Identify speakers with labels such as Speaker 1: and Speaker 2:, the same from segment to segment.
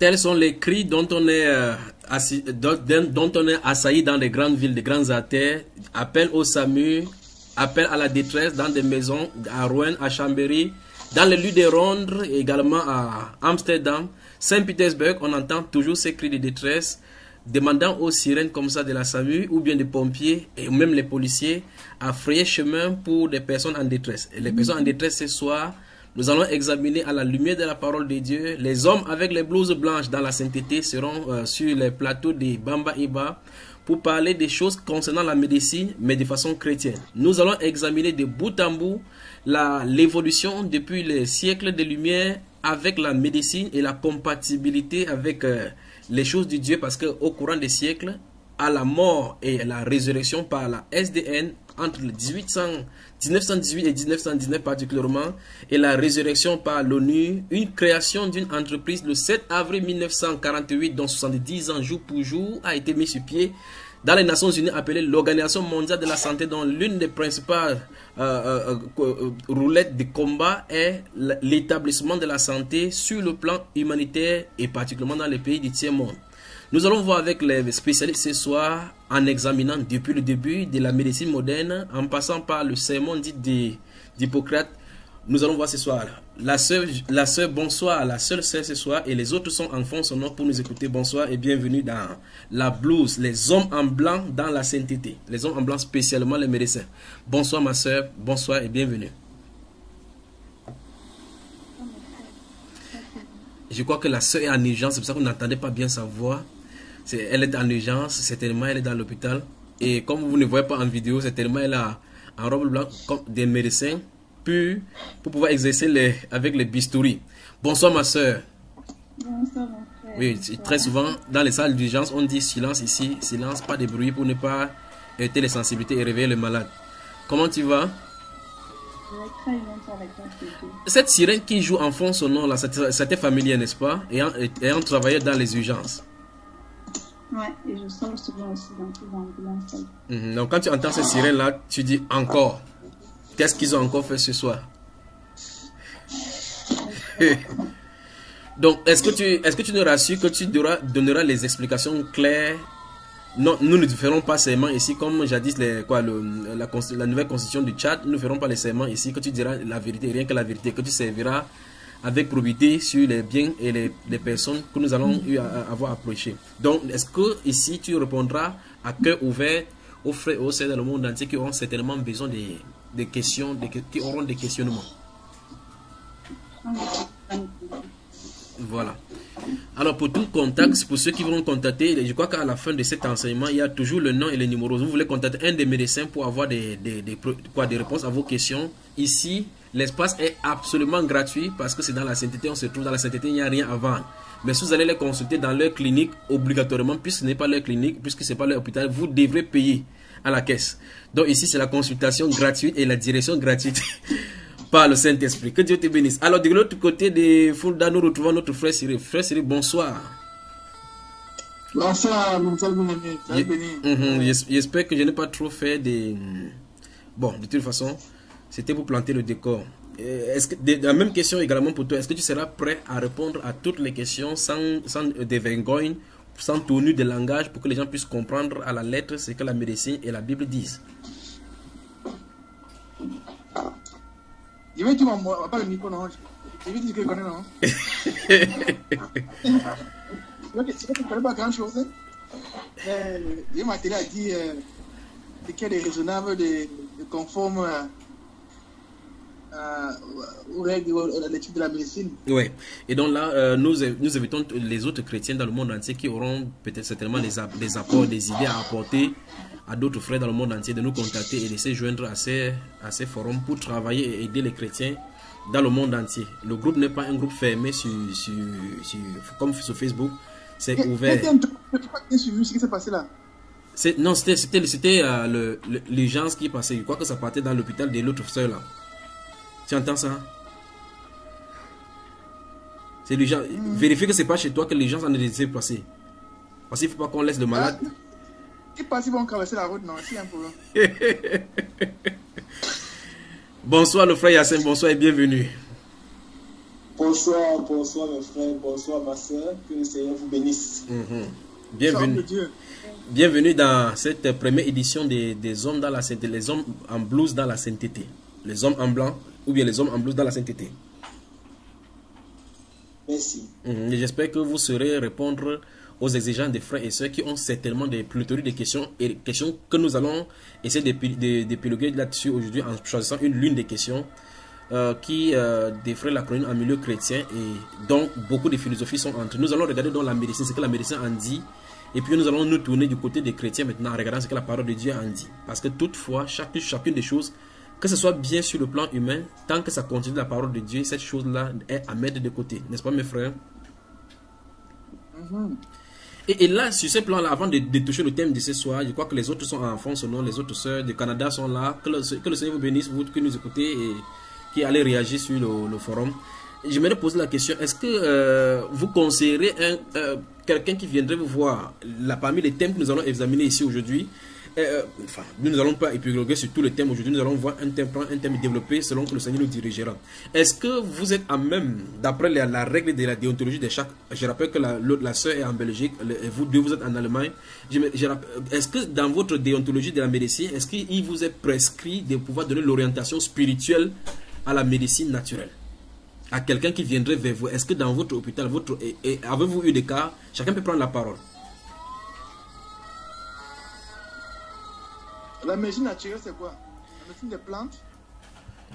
Speaker 1: Tels sont les cris dont on est, dont on est assailli dans les grandes villes, les grandes artères. Appel au SAMU, appel à la détresse dans des maisons à Rouen, à Chambéry, dans les lieux de Londres, également à Amsterdam, Saint-Pétersbourg. On entend toujours ces cris de détresse, demandant aux sirènes comme ça de la SAMU ou bien des pompiers et même les policiers à frayer chemin pour des personnes en détresse. Et les personnes en détresse ce soir, nous allons examiner à la lumière de la parole de Dieu. Les hommes avec les blouses blanches dans la sainteté seront sur les plateaux de Bamba Iba pour parler des choses concernant la médecine, mais de façon chrétienne. Nous allons examiner de bout en bout l'évolution depuis les siècles de lumière avec la médecine et la compatibilité avec les choses de Dieu, parce qu'au courant des siècles, à la mort et la résurrection par la SDN, entre 1918 et 1919 particulièrement, et la résurrection par l'ONU, une création d'une entreprise le 7 avril 1948, dont 70 ans jour pour jour, a été mise sur pied dans les Nations Unies, appelée l'Organisation mondiale de la santé, dont l'une des principales roulettes de combat est l'établissement de la santé sur le plan humanitaire et particulièrement dans les pays du tiers-monde. Nous allons voir avec les spécialistes ce soir en examinant depuis le début de la médecine moderne, en passant par le sermon dit d'Hippocrate. Nous allons voir ce soir la sœur, bonsoir, la seule sœur ce soir, et les autres sont en fond sonore pour nous écouter. Bonsoir et bienvenue dans la blouse, les hommes en blanc dans la sainteté, les hommes en blanc spécialement les médecins. Bonsoir ma sœur, bonsoir et bienvenue. Je crois que la sœur est en urgence, c'est pour ça que vous n'entendez pas bien sa voix. Elle est en urgence, certainement elle est dans l'hôpital. Et comme vous ne voyez pas en vidéo, certainement elle a en robe blanche comme des médecins purs pour pouvoir exercer avec les bistouris. Bonsoir ma soeur.
Speaker 2: Bonsoir mon frère.
Speaker 1: Oui, très souvent dans les salles d'urgence on dit silence ici, silence, pas de bruit pour ne pas heurter les sensibilités et réveiller le malade. Comment tu vas?
Speaker 2: Je vais très bien avec toi, Kéké.
Speaker 1: Cette sirène qui joue en fond son nom là, c'était familier n'est-ce pas? Ayant travaillé dans les urgences.
Speaker 2: Ouais, et je sors souvent aussi dans les ambulances.
Speaker 1: Donc quand tu entends cette sirène là, tu dis encore. Qu'est-ce qu'ils ont encore fait ce soir? Donc est-ce que tu nous rassures que tu donneras les explications claires? Non, nous ne ferons pas serment ici comme jadis la nouvelle constitution du Tchad. Nous ne ferons pas les serments ici, que tu diras la vérité, rien que la vérité, que tu serviras avec probité sur les biens et les personnes que nous allons avoir approchées. Donc, est-ce que ici tu répondras à cœur ouvert aux frères et aux sœurs dans le monde entier qui auront certainement besoin des questions, qui auront des questionnements? Voilà. Alors pour tout contact, pour ceux qui vont contacter, je crois qu'à la fin de cet enseignement, il y a toujours le nom et les numéros. Vous voulez contacter un des médecins pour avoir des réponses à vos questions. Ici, l'espace est absolument gratuit parce que c'est dans la sainteté, on se trouve dans la sainteté, il n'y a rien à vendre. Mais si vous allez les consulter dans leur clinique, obligatoirement, puisque ce n'est pas leur clinique, puisque ce n'est pas leur hôpital, vous devrez payer à la caisse. Donc ici, c'est la consultation gratuite et la direction gratuite par le Saint-Esprit. Que Dieu te bénisse. Alors, de l'autre côté de Fulda, nous retrouvons notre frère Cyril. Frère Cyril, bonsoir.
Speaker 3: Bonsoir, mon frère béni.
Speaker 1: J'espère que je n'ai pas trop fait des... Bon, de toute façon, c'était pour planter le décor. La même question également pour toi. Est-ce que tu seras prêt à répondre à toutes les questions sans dévergogne, sans tournure de langage, pour que les gens puissent comprendre à la lettre ce que la médecine et la Bible disent?
Speaker 3: Je vais dire, pas le micro, non. Je vais dire que je connais, non. C'est que je ne connais pas grand-chose. Je m'a dit qu'il est raisonnable de conforme aux règles à l'étude de la médecine.
Speaker 1: Oui. Et donc là, nous invitons les autres chrétiens dans le monde entier qui auront peut-être certainement des apports, des idées à apporter à d'autres frères dans le monde entier de nous contacter et de se joindre à ces forums pour travailler et aider les chrétiens dans le monde entier. Le groupe n'est pas un groupe fermé comme sur Facebook, c'est ouvert.
Speaker 3: Ce qui s'est passé là?
Speaker 1: Non, c'était l'urgence qui passait. Je crois que ça partait dans l'hôpital de l'autre soeur là. Tu entends ça? C'est l'urgence. Vérifie que c'est pas chez toi que l'urgence en est passée. Parce qu'il ne faut pas qu'on laisse le malade.
Speaker 3: Ils pensent qu'ils vont traverser la route, non? C'est un problème.
Speaker 1: Bonsoir le frère Yassine, bonsoir et bienvenue.
Speaker 3: Bonsoir
Speaker 4: Bonsoir, bonsoir mes frères, bonsoir ma soeur, que le Seigneur vous bénisse.
Speaker 1: Bienvenue. Bienvenue dans cette première édition des hommes dans la sainteté, les hommes en blouse dans la sainteté. Les hommes en blanc ou bien les hommes en blouse dans la sainteté.
Speaker 4: Merci.
Speaker 1: Et j'espère que vous saurez répondre aux exigences des frères et sœurs qui ont certainement des pléthoriques de questions et questions que nous allons essayer d'épiloguer là-dessus aujourd'hui en choisissant l'une des questions qui défraie la chronique en milieu chrétien et dont beaucoup de philosophies sont entre. Nous allons regarder dans la médecine ce que la médecine en dit et puis nous allons nous tourner du côté des chrétiens maintenant en regardant ce que la parole de Dieu en dit. Parce que toutefois, chacune des choses, que ce soit bien sur le plan humain, tant que ça continue la parole de Dieu, cette chose-là est à mettre de côté. N'est-ce pas mes frères? Et là, sur ce plan-là, avant de toucher le thème de ce soir, je crois que les autres sont en fond, selon les autres sœurs du Canada sont là. Que le Seigneur vous bénisse, vous qui nous écoutez et qui allez réagir sur le forum. J'aimerais poser la question, est-ce que vous conseillerez quelqu'un qui viendrait vous voir parmi les thèmes que nous allons examiner ici aujourd'hui? Nous n'allons pas épiloguer sur tous les thèmes aujourd'hui, nous allons voir un thème développé selon que le Seigneur nous dirigera. Est-ce que vous êtes à même, d'après la règle de la déontologie de chaque... Je rappelle que la sœur est en Belgique, et vous deux vous êtes en Allemagne. Est-ce que dans votre déontologie de la médecine, est-ce qu'il vous est prescrit de pouvoir donner l'orientation spirituelle à la médecine naturelle? À quelqu'un qui viendrait vers vous, est-ce que dans votre hôpital, avez-vous eu des cas? Chacun peut prendre la parole.
Speaker 3: La médecine naturelle, c'est quoi? La médecine des plantes?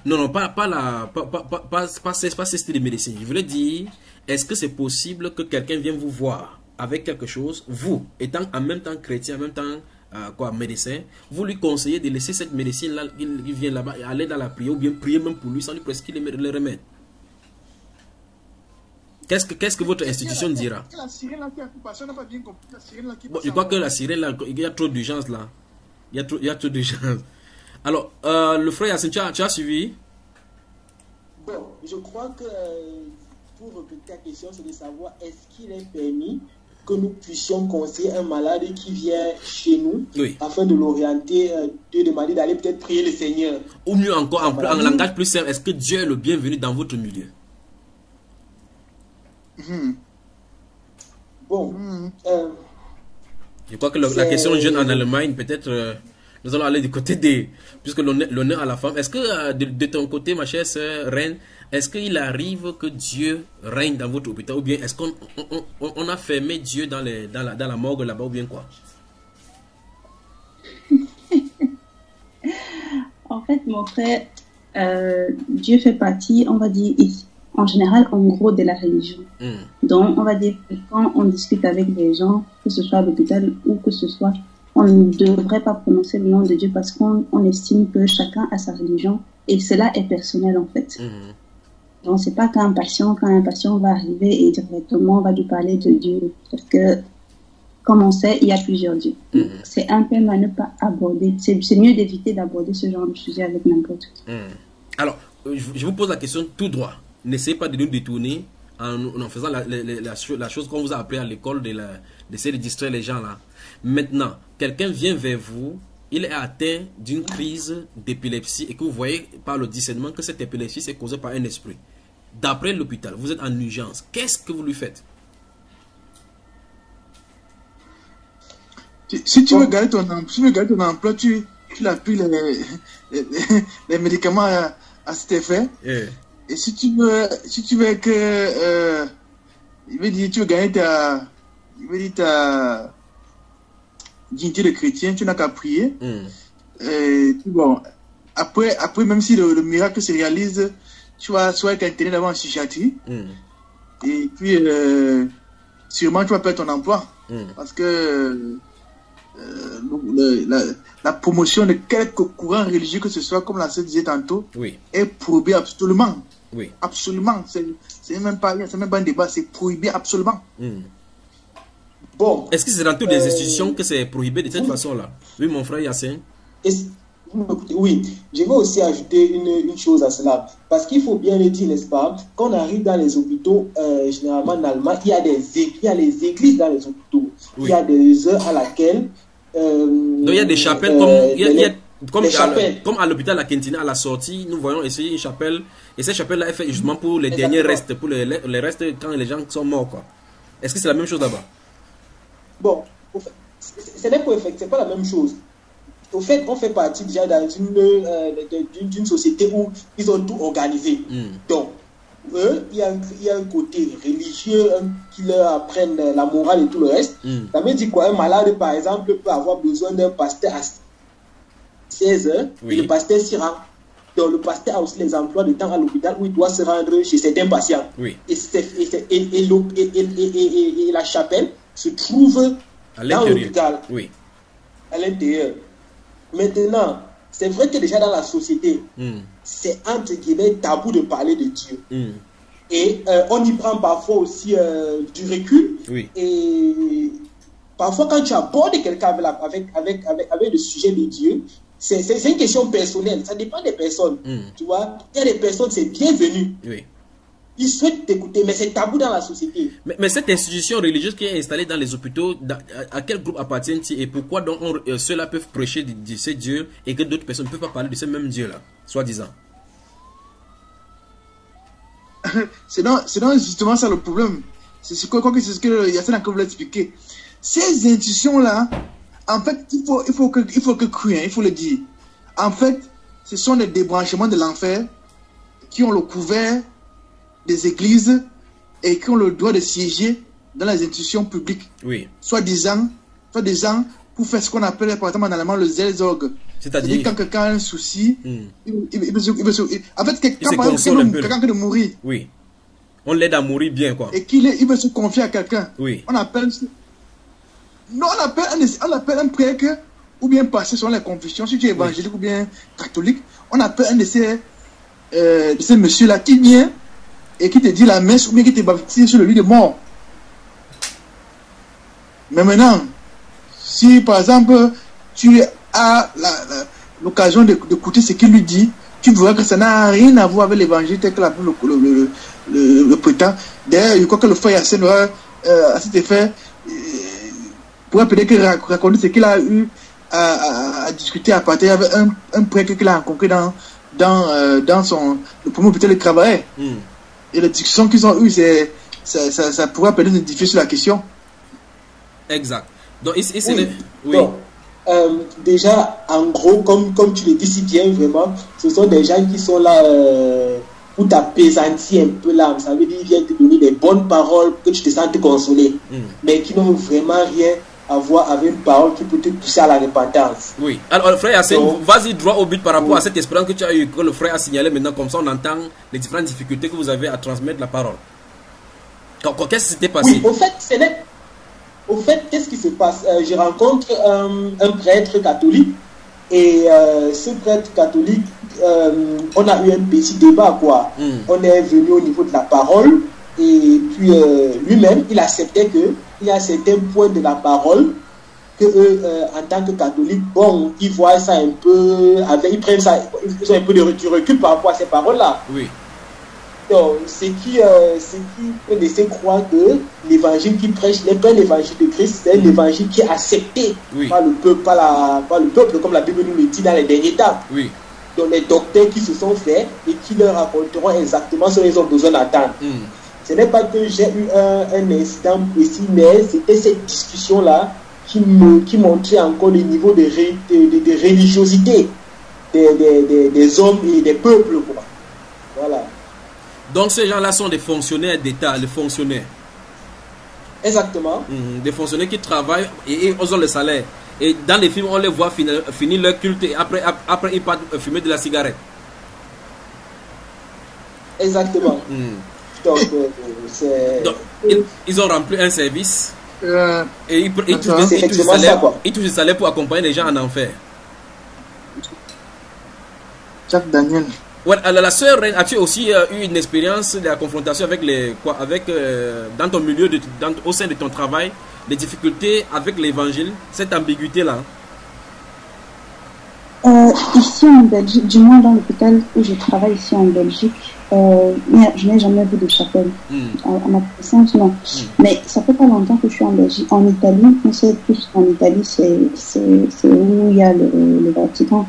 Speaker 1: Non, pas ce style de médecine. Je voulais dire, est-ce que c'est possible que quelqu'un vienne vous voir avec quelque chose, vous, étant en même temps chrétien, en même temps médecin, vous lui conseillez de laisser cette médecine-là, il vient là-bas et aller dans la prière, ou bien prier même pour lui sans lui prescrire les remèdes? Qu'est-ce que votre institution dira?
Speaker 3: La sirène là qui a passé, on n'a pas bien compris. La sirène là qui
Speaker 1: je crois que la sirène là, il y a trop d'urgence là. Il y a trop d'urgence. Alors, le frère Yassine, tu as suivi?
Speaker 4: Bon, je crois que pour répéter la question, c'est de savoir est-ce qu'il est permis que nous puissions conseiller un malade qui vient chez nous, oui, afin de l'orienter, de demander d'aller peut-être prier le Seigneur.
Speaker 1: Ou mieux encore, en langage plus simple, est-ce que Dieu est le bienvenu dans votre milieu?
Speaker 4: Bon,
Speaker 1: je crois que la question jeune en Allemagne, peut-être nous allons aller du côté des... Puisque l'honneur à la femme. Est-ce que de ton côté, ma chère sœur Reine, est-ce qu'il arrive que Dieu règne dans votre hôpital? Ou bien est-ce qu'on a fermé Dieu dans la morgue là-bas ou bien quoi?
Speaker 2: En fait, mon frère, Dieu fait partie, on va dire, en général, en gros, de la religion. Donc, on va dire que quand on discute avec des gens, que ce soit à l'hôpital ou que ce soit, on ne devrait pas prononcer le nom de Dieu parce qu'on estime que chacun a sa religion et cela est personnel en fait. Donc, c'est pas quand un patient va arriver et directement on va lui parler de Dieu parce que, comme on sait, il y a plusieurs dieux. C'est un peu à ne pas aborder, c'est mieux d'éviter d'aborder ce genre de sujet avec n'importe qui.
Speaker 1: Alors, je vous pose la question tout droit. N'essayez pas de nous détourner en faisant la chose qu'on vous a appris à l'école d'essayer de distraire les gens là. Maintenant, quelqu'un vient vers vous, il est atteint d'une crise d'épilepsie et que vous voyez par le discernement que cette épilepsie c'est causée par un esprit. D'après l'hôpital, vous êtes en urgence. Qu'est-ce que vous lui faites?
Speaker 3: Si tu veux garder ton emploi, tu appuies les médicaments à cet effet. Et si tu veux que il veut dire tu veux gagner ta dignité de chrétien, tu n'as qu'à prier. Et bon, après même si le miracle se réalise, tu vas soit être interné d'abord en psychiatrie. Et puis sûrement tu vas perdre ton emploi parce que la promotion de quelque courant religieux que ce soit, comme la sœur disait tantôt, est prohibée absolument. Absolument, c'est même pas un débat, c'est prohibé absolument.
Speaker 4: Bon,
Speaker 1: est-ce que c'est dans toutes les institutions que c'est prohibé de cette façon-là? Oui, mon frère Yassine.
Speaker 4: Oui, je vais aussi ajouter une chose à cela, parce qu'il faut bien le dire, n'est-ce pas, quand on arrive dans les hôpitaux, généralement en Allemagne, il y a les églises dans les hôpitaux. Il y a des heures à laquelle...
Speaker 1: donc il y a des chapelles comme... Comme à l'hôpital La Quintina, à la sortie, nous voyons ici une chapelle. Et cette chapelle-là est faite justement pour les derniers restes, pour les restes quand les gens sont morts, quoi. Est-ce que c'est la même chose là-bas?
Speaker 4: Bon, ce n'est pas effect, c'est pas la même chose. Au fait, on fait partie déjà d'une société où ils ont tout organisé. Donc, eux, il y a un côté religieux qui leur apprennent la morale et tout le reste. Ça veut dire quoi? Un malade, par exemple, peut avoir besoin d'un pasteur à 16 heures, et le pasteur s'y rend. Donc, le pasteur a aussi les emplois de temps à l'hôpital où il doit se rendre chez certains patients. Et la chapelle se trouve dans l'hôpital, à l'intérieur. Maintenant, c'est vrai que déjà dans la société, c'est entre guillemets tabou de parler de Dieu. Et on y prend parfois aussi du recul. Et parfois, quand tu abordes quelqu'un avec le sujet de Dieu, c'est une question personnelle. Ça dépend des personnes. Tu vois, il y a des personnes, c'est bienvenu. Ils souhaitent t'écouter, mais c'est tabou dans la société.
Speaker 1: Mais cette institution religieuse qui est installée dans les hôpitaux, à quel groupe appartient-il et pourquoi donc ceux-là peuvent prêcher de ces dieux et que d'autres personnes ne peuvent pas parler de ces mêmes dieux-là, soi-disant?
Speaker 3: C'est donc justement ça le problème. C'est ce que Yassine voulait expliquer. Ces institutions-là, en fait, il faut que croire, il faut le dire. En fait, ce sont des débranchements de l'enfer qui ont le couvert des églises et qui ont le droit de siéger dans les institutions publiques. Soi-disant pour faire ce qu'on appelle par exemple en allemand le Seelsorge. C'est-à-dire quand quelqu'un a un souci, en fait, quelqu'un de mourir.
Speaker 1: On l'aide à mourir bien, quoi.
Speaker 3: Et il veut se confier à quelqu'un. On appelle un prêtre ou bien passer selon les confessions, si tu es évangélique ou bien catholique, on appelle un de ces messieurs-là qui vient et qui te dit la messe ou bien qui te baptise sur le lit de mort. Mais maintenant, si par exemple tu as l'occasion d'écouter ce qu'il lui dit, tu verras que ça n'a rien à voir avec l'évangile tel que l'a le prétend. D'ailleurs, je crois que le frère Yassine à cet effet pourrait peut-être raconter ce qu'il a eu à discuter, à partager avec un prêtre qu'il a rencontré dans le premier hôpital de travail. Et les discussions qu'ils ont eues, ça pourrait peut-être édifier sur la question.
Speaker 1: Exact. Donc,
Speaker 4: déjà, en gros, comme tu le dis si bien, vraiment, ce sont des gens qui sont là pour t'apaisantir un peu l'âme. Ça veut dire qu'ils viennent te donner des bonnes paroles pour que tu te sentes consolé, mais qui n'ont vraiment rien à voir avec une parole qui peut te pousser à la repentance.
Speaker 1: Alors, frère Yassine, vas-y droit au but par rapport à cette espérance que tu as eu, que le frère a signalé maintenant, comme ça on entend les différentes difficultés que vous avez à transmettre la parole. Qu'est-ce qui s'était passé?
Speaker 4: Au fait, qu'est-ce qui se passe? Je rencontre un prêtre catholique et ce prêtre catholique, on a eu un petit débat, quoi. On est venu au niveau de la parole et puis lui-même, il acceptait qu'il y a certains points de la parole que eux, en tant que catholiques, bon, ils voient ça un peu, ils prennent ça, ils ont un peu du recul par rapport à ces paroles-là. Donc, ce qui peut laisser croire que l'évangile qui prêche n'est pas l'évangile de Christ, c'est l'évangile qui est accepté par le peuple, par le peuple, comme la Bible nous le dit dans les derniers temps. Donc, les docteurs qui se sont faits et qui leur raconteront exactement ce qu'ils ont besoin d'attendre. Ce n'est pas que j'ai eu un incident précis, mais c'était cette discussion-là qui montrait encore le niveau de religiosité des hommes et des peuples, quoi. Voilà.
Speaker 1: Donc ces gens-là sont des fonctionnaires d'État, les fonctionnaires.
Speaker 4: Exactement.
Speaker 1: Des fonctionnaires qui travaillent et ils ont le salaire. Et dans les films, on les voit finir leur culte et après ils partent fumer de la cigarette.
Speaker 4: Exactement. Donc,
Speaker 1: ils ont rempli un service et ils touchent le salaire pour accompagner les gens en enfer.
Speaker 3: Jacques Daniel.
Speaker 1: Alors la sœur Reine, as-tu aussi eu une expérience de la confrontation avec dans ton milieu, au sein de ton travail, les difficultés avec l'évangile, cette ambiguïté-là?
Speaker 2: Ici en Belgique, du moins dans l'hôpital où je travaille ici en Belgique, je n'ai jamais vu de chapelle. À ma connaissance, non. Mais ça fait pas longtemps que je suis en Belgique. En Italie, on sait plus qu'en Italie, c'est où il y a le Vatican.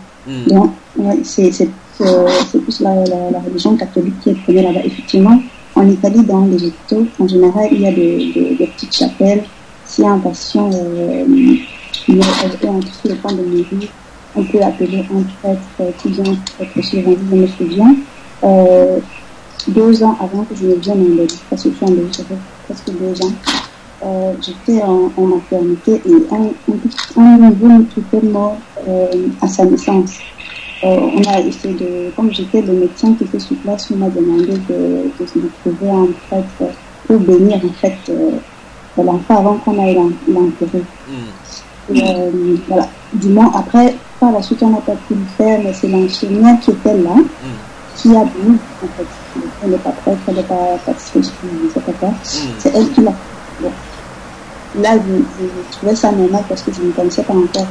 Speaker 2: Donc, ouais, c'est plus la religion catholique qui est prônée là-bas. Effectivement, en Italie, dans les hôpitaux, en général, il y a des petites chapelles. S'il y a un patient qui est entre le temps de mourir, on peut appeler un prêtre qui vient être sur l'évangile de notre bien. 2 ans avant que je ne vienne en Belgique, parce que je suis en Belgique, ça fait presque 2 ans, j'étais en maternité et un nouveau était mort à sa naissance. On a essayé de, comme j'étais le médecin qui était sur place, on m'a demandé de trouver un prêtre pour bénir en fait l'enfant avant qu'on aille l'enterrer. Voilà. Du moins, après, par la suite, on n'a pas pu le faire, mais c'est l'infirmière qui était là, qui a bu, en fait. Elle n'est pas prêtre, elle n'est pas pâtisserie, je ne sais pas quoi. C'est elle qui l'a. Bon. Là, je trouvais ça normal parce que je ne connaissais pas encore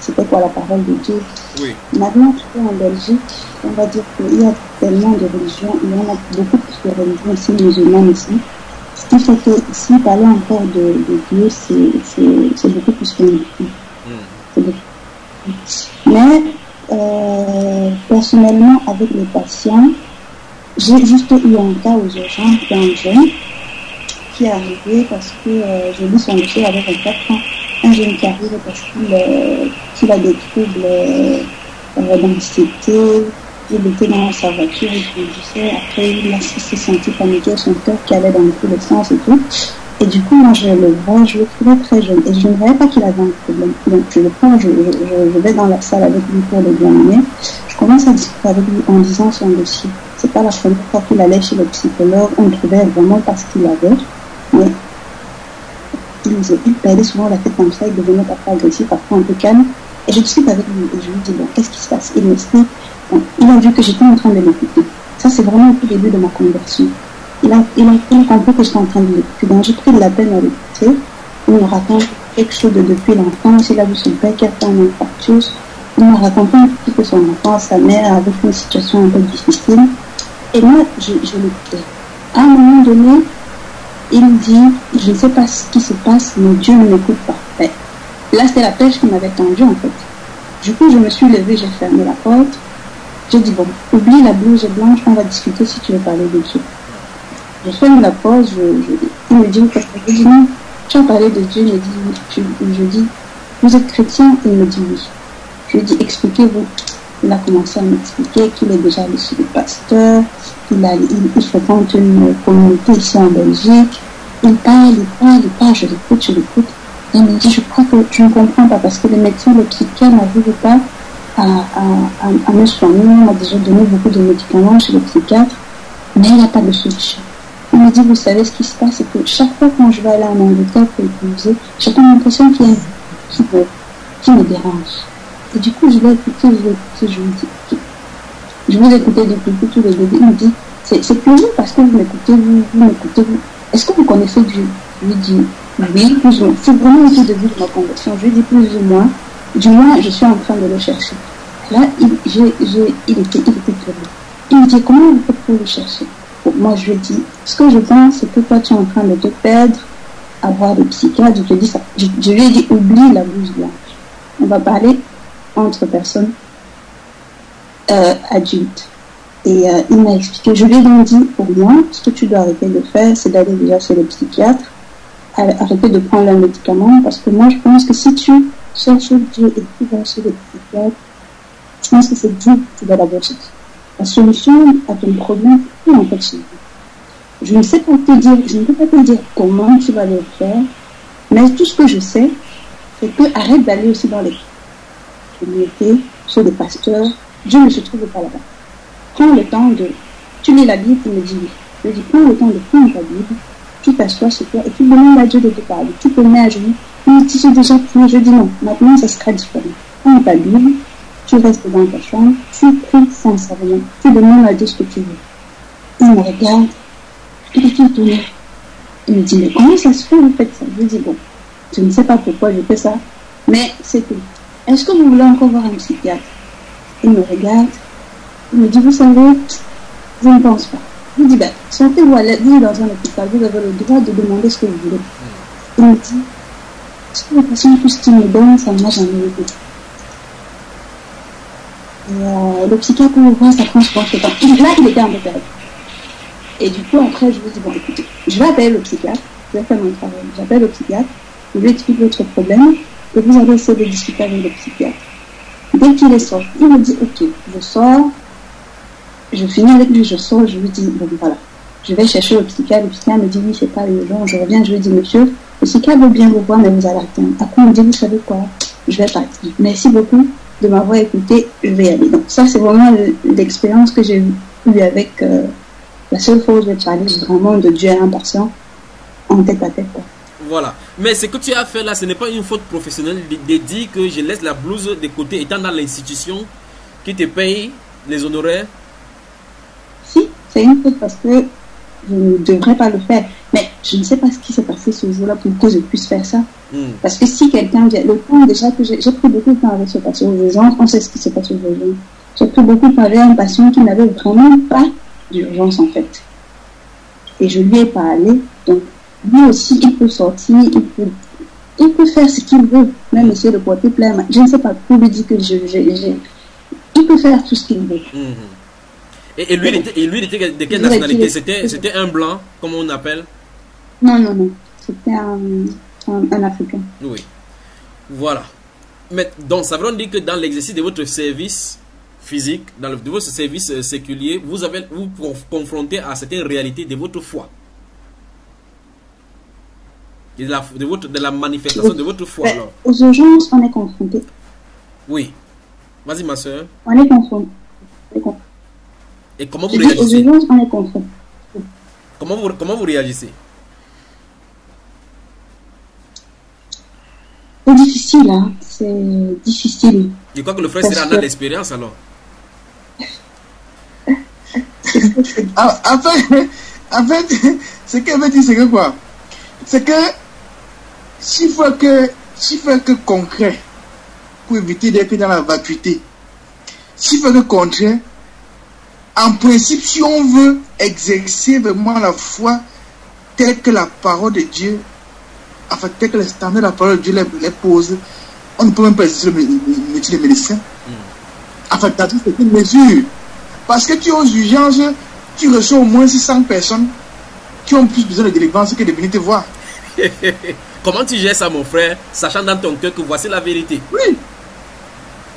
Speaker 2: c'était quoi la parole de Dieu.
Speaker 1: Oui.
Speaker 2: Maintenant, en Belgique, on va dire qu'il y a tellement de religions, il y en a beaucoup plus de religions ici, musulmanes ici. Ce qui fait que ici, parler encore de Dieu, c'est beaucoup plus compliqué. Mais, personnellement, avec les patients, j'ai juste eu un cas aux urgences d'un jeune qui est arrivé parce que j'ai lu son dossier avec un 4 ans. Un jeune qui arrive parce qu'il a des troubles d'anxiété. Il était dans sa voiture, il conduisait. Après, il s'est senti paniqué, son cœur qui allait dans tous les sens et tout. Et du coup, moi, je le vois, je le trouvais très jeune. Et je ne voyais pas qu'il avait un problème. Donc, je le prends, je vais dans la salle avec lui pour le bien-être. Je commence à discuter avec lui en disant son dossier. C'est pas la première fois qu'il allait chez le psychologue. On ne trouvait vraiment pas ce qu'il avait. Mais il perdait souvent la tête comme ça, il devenait parfois agressif, parfois un peu calme. Et je discute avec lui et je lui dis, bon, qu'est-ce qui se passe? Il m'explique. Bon, il a vu que j'étais en train de l'écouter. Ça, c'est vraiment au tout début de ma conversion. Il a compris que j'étais en train de l'écouter. Donc, j'ai pris de la peine à l'écouter. Il me raconte quelque chose de depuis l'enfance. Il a vu son père qui a fait un infarctus. Il m'a raconté un petit peu son enfance, sa mère, avec une situation un peu difficile. Et moi, je l'écoutais. À un moment donné, il dit, je ne sais pas ce qui se passe, mais Dieu ne m'écoute pas. Et là, c'était la pêche qui m'avait tendue, en fait. Du coup, je me suis levée, j'ai fermé la porte. J'ai dit, bon, oublie la blouse blanche, on va discuter si tu veux parler de Dieu. Je ferme la porte, il me dit, je dis, non, tu as parlé de Dieu, il me dit, oui. Je dis, vous êtes chrétien? Il me dit, oui. Je lui dis, expliquez-vous. Il a commencé à m'expliquer qu'il est déjà allé chez le pasteur, il fréquente une communauté ici en Belgique. Il parle, je l'écoute. Et il me dit, je crois que je ne comprends pas parce que les médecins, les psychiatres n'arrivent pas à me soigner. On m'a déjà donné beaucoup de médicaments chez le psychiatre, mais il n'y a pas de solution. Il me dit, vous savez ce qui se passe, c'est que chaque fois quand je vais aller en Angleterre pour épouser, j'ai comme l'impression qu'il y a un qui me dérange. Et du coup, je l'ai écouté, je lui dis, je vous écoutais depuis tout le début. Il me dit, c'est curieux parce que vous m'écoutez, vous m'écoutez, vous. Est-ce que vous connaissez Dieu? Je lui dis, oui, plus ou moins. C'est vraiment au début de ma conversion. Je lui dis plus ou moins. Du moins, je suis en train de le chercher. Là, il était curieux. Il me dit, comment vous faites pour le chercher? Bon, moi, je lui dis, ce que je pense, c'est que toi, tu es en train de te perdre, à voir des psychiatres. Je te dis ça. Je lui ai dit, oublie la blouse blanche. On va parler entre personnes adultes. Et il m'a expliqué, je lui ai donc dit, pour moi, ce que tu dois arrêter de faire, c'est d'aller déjà chez le psychiatre, arrêter de prendre un médicament, parce que moi, je pense que si tu cherches Dieu et tu vas chez le psychiatre, je pense que c'est Dieu qui doit d'abord chercher. La solution à ton problème, c'est en fait chez Dieu. Je ne sais pas te dire, je ne peux pas te dire comment tu vas le faire, mais tout ce que je sais, c'est que arrête d'aller aussi dans les communautés, chez les pasteurs. Dieu ne se trouve pas là-bas. Prends le temps de... Tu lis la Bible, il me dit oui. Je lui dis, prends le temps de prendre ta Bible, tu t'assois chez toi et tu demandes à Dieu de te parler. Tu te mets à genoux. Il me dit, j'ai déjà prié. Je dis non, maintenant ça sera différent. Prends ta Bible, tu restes dans ta chambre, tu pries sincèrement. Tu demandes à Dieu ce que tu veux. Il me regarde, il est tout tourné. Il me dit, mais comment ça se fait, vous faites ça? Je lui dis, bon, je ne sais pas pourquoi je fais ça, mais c'est tout. Est-ce que vous voulez encore voir un psychiatre? Il me regarde, il me dit, vous savez, je ne pense pas. Je lui dis, ben, sortez-vous à l'aide, vous dans un hôpital, vous avez le droit de demander ce que vous voulez. Il me dit, ce que les patients, tout ce qu'ils me donnent, ça ne m'a jamais aidé. Le psychiatre me voit, ça prend, je pense, le temps. Là, il était un peu perdu. Et du coup, après, je lui dis, bon, écoutez, je vais appeler le psychiatre, je vais faire mon travail. J'appelle le psychiatre, je lui explique votre problème, et vous allez essayer de discuter avec le psychiatre. Dès qu'il est sorti, il me dit, ok, je sors, je finis avec lui, je sors, je lui dis, bon, voilà, je vais chercher le psychiatre me dit, oui, c'est pas urgent, je reviens, je lui dis, monsieur, le psychiatre veut bien vous voir, mais vous allez attendre. Après, on me dit, vous savez quoi, je vais partir. Merci beaucoup de m'avoir écouté, je vais y aller. Donc, ça, c'est vraiment l'expérience que j'ai eue avec la seule fois où je vais parler vraiment de Dieu à un patient en tête à tête, quoi.
Speaker 1: Voilà. Mais ce que tu as fait là, ce n'est pas une faute professionnelle de dire que je laisse la blouse de côté étant dans l'institution qui te paye les honoraires.
Speaker 2: Si, c'est une faute parce que je ne devrais pas le faire. Mais je ne sais pas ce qui s'est passé ce jour-là pour que je puisse faire ça. Parce que si quelqu'un vient, le temps déjà que j'ai pris beaucoup de temps avec ce patient aux urgences, on sait ce qui s'est passé aux urgences. J'ai pris beaucoup de temps avec un patient qui n'avait vraiment pas d'urgence en fait. Et je lui ai parlé, donc lui aussi, il peut sortir, il peut faire ce qu'il veut, même essayer de porter plainte. Je ne sais pas, pour lui dire que il peut faire tout ce qu'il veut.
Speaker 1: Et lui, il était de quelle nationalité? C'était un blanc, comme on appelle?
Speaker 2: Non. C'était un Africain.
Speaker 1: Oui. Voilà. Mais, donc, ça veut dire que dans l'exercice de votre service physique, de votre service séculier, vous confrontez à certaines réalités de votre foi. De la manifestation de votre foi. Alors.
Speaker 2: Aux urgences, on est confronté.
Speaker 1: Oui. Vas-y, ma soeur.
Speaker 2: On est confronté.
Speaker 1: Et comment vous réagissez?
Speaker 2: Aux urgences, on est confronté.
Speaker 1: Comment vous réagissez?
Speaker 2: C'est difficile, hein. C'est difficile.
Speaker 1: Je crois que le frère Cyril en a l'expérience alors.
Speaker 3: En fait, ce qu'elle veut dire, c'est que quoi? C'est que s'il faut que concret pour éviter d'être dans la vacuité, s'il faut que concret, en principe, si on veut exercer vraiment la foi telle que la parole de Dieu, en fait, tel que les standards de la parole de Dieu les pose, on ne peut même pas exercer le métier de médecin. En fait, dans toute cette mesure. Parce que tu es aux urgences, tu reçois au moins 600 personnes qui ont plus besoin de délivrance que de venir te voir.
Speaker 1: Comment tu gères ça, mon frère, sachant dans ton cœur que voici la vérité?
Speaker 3: Oui.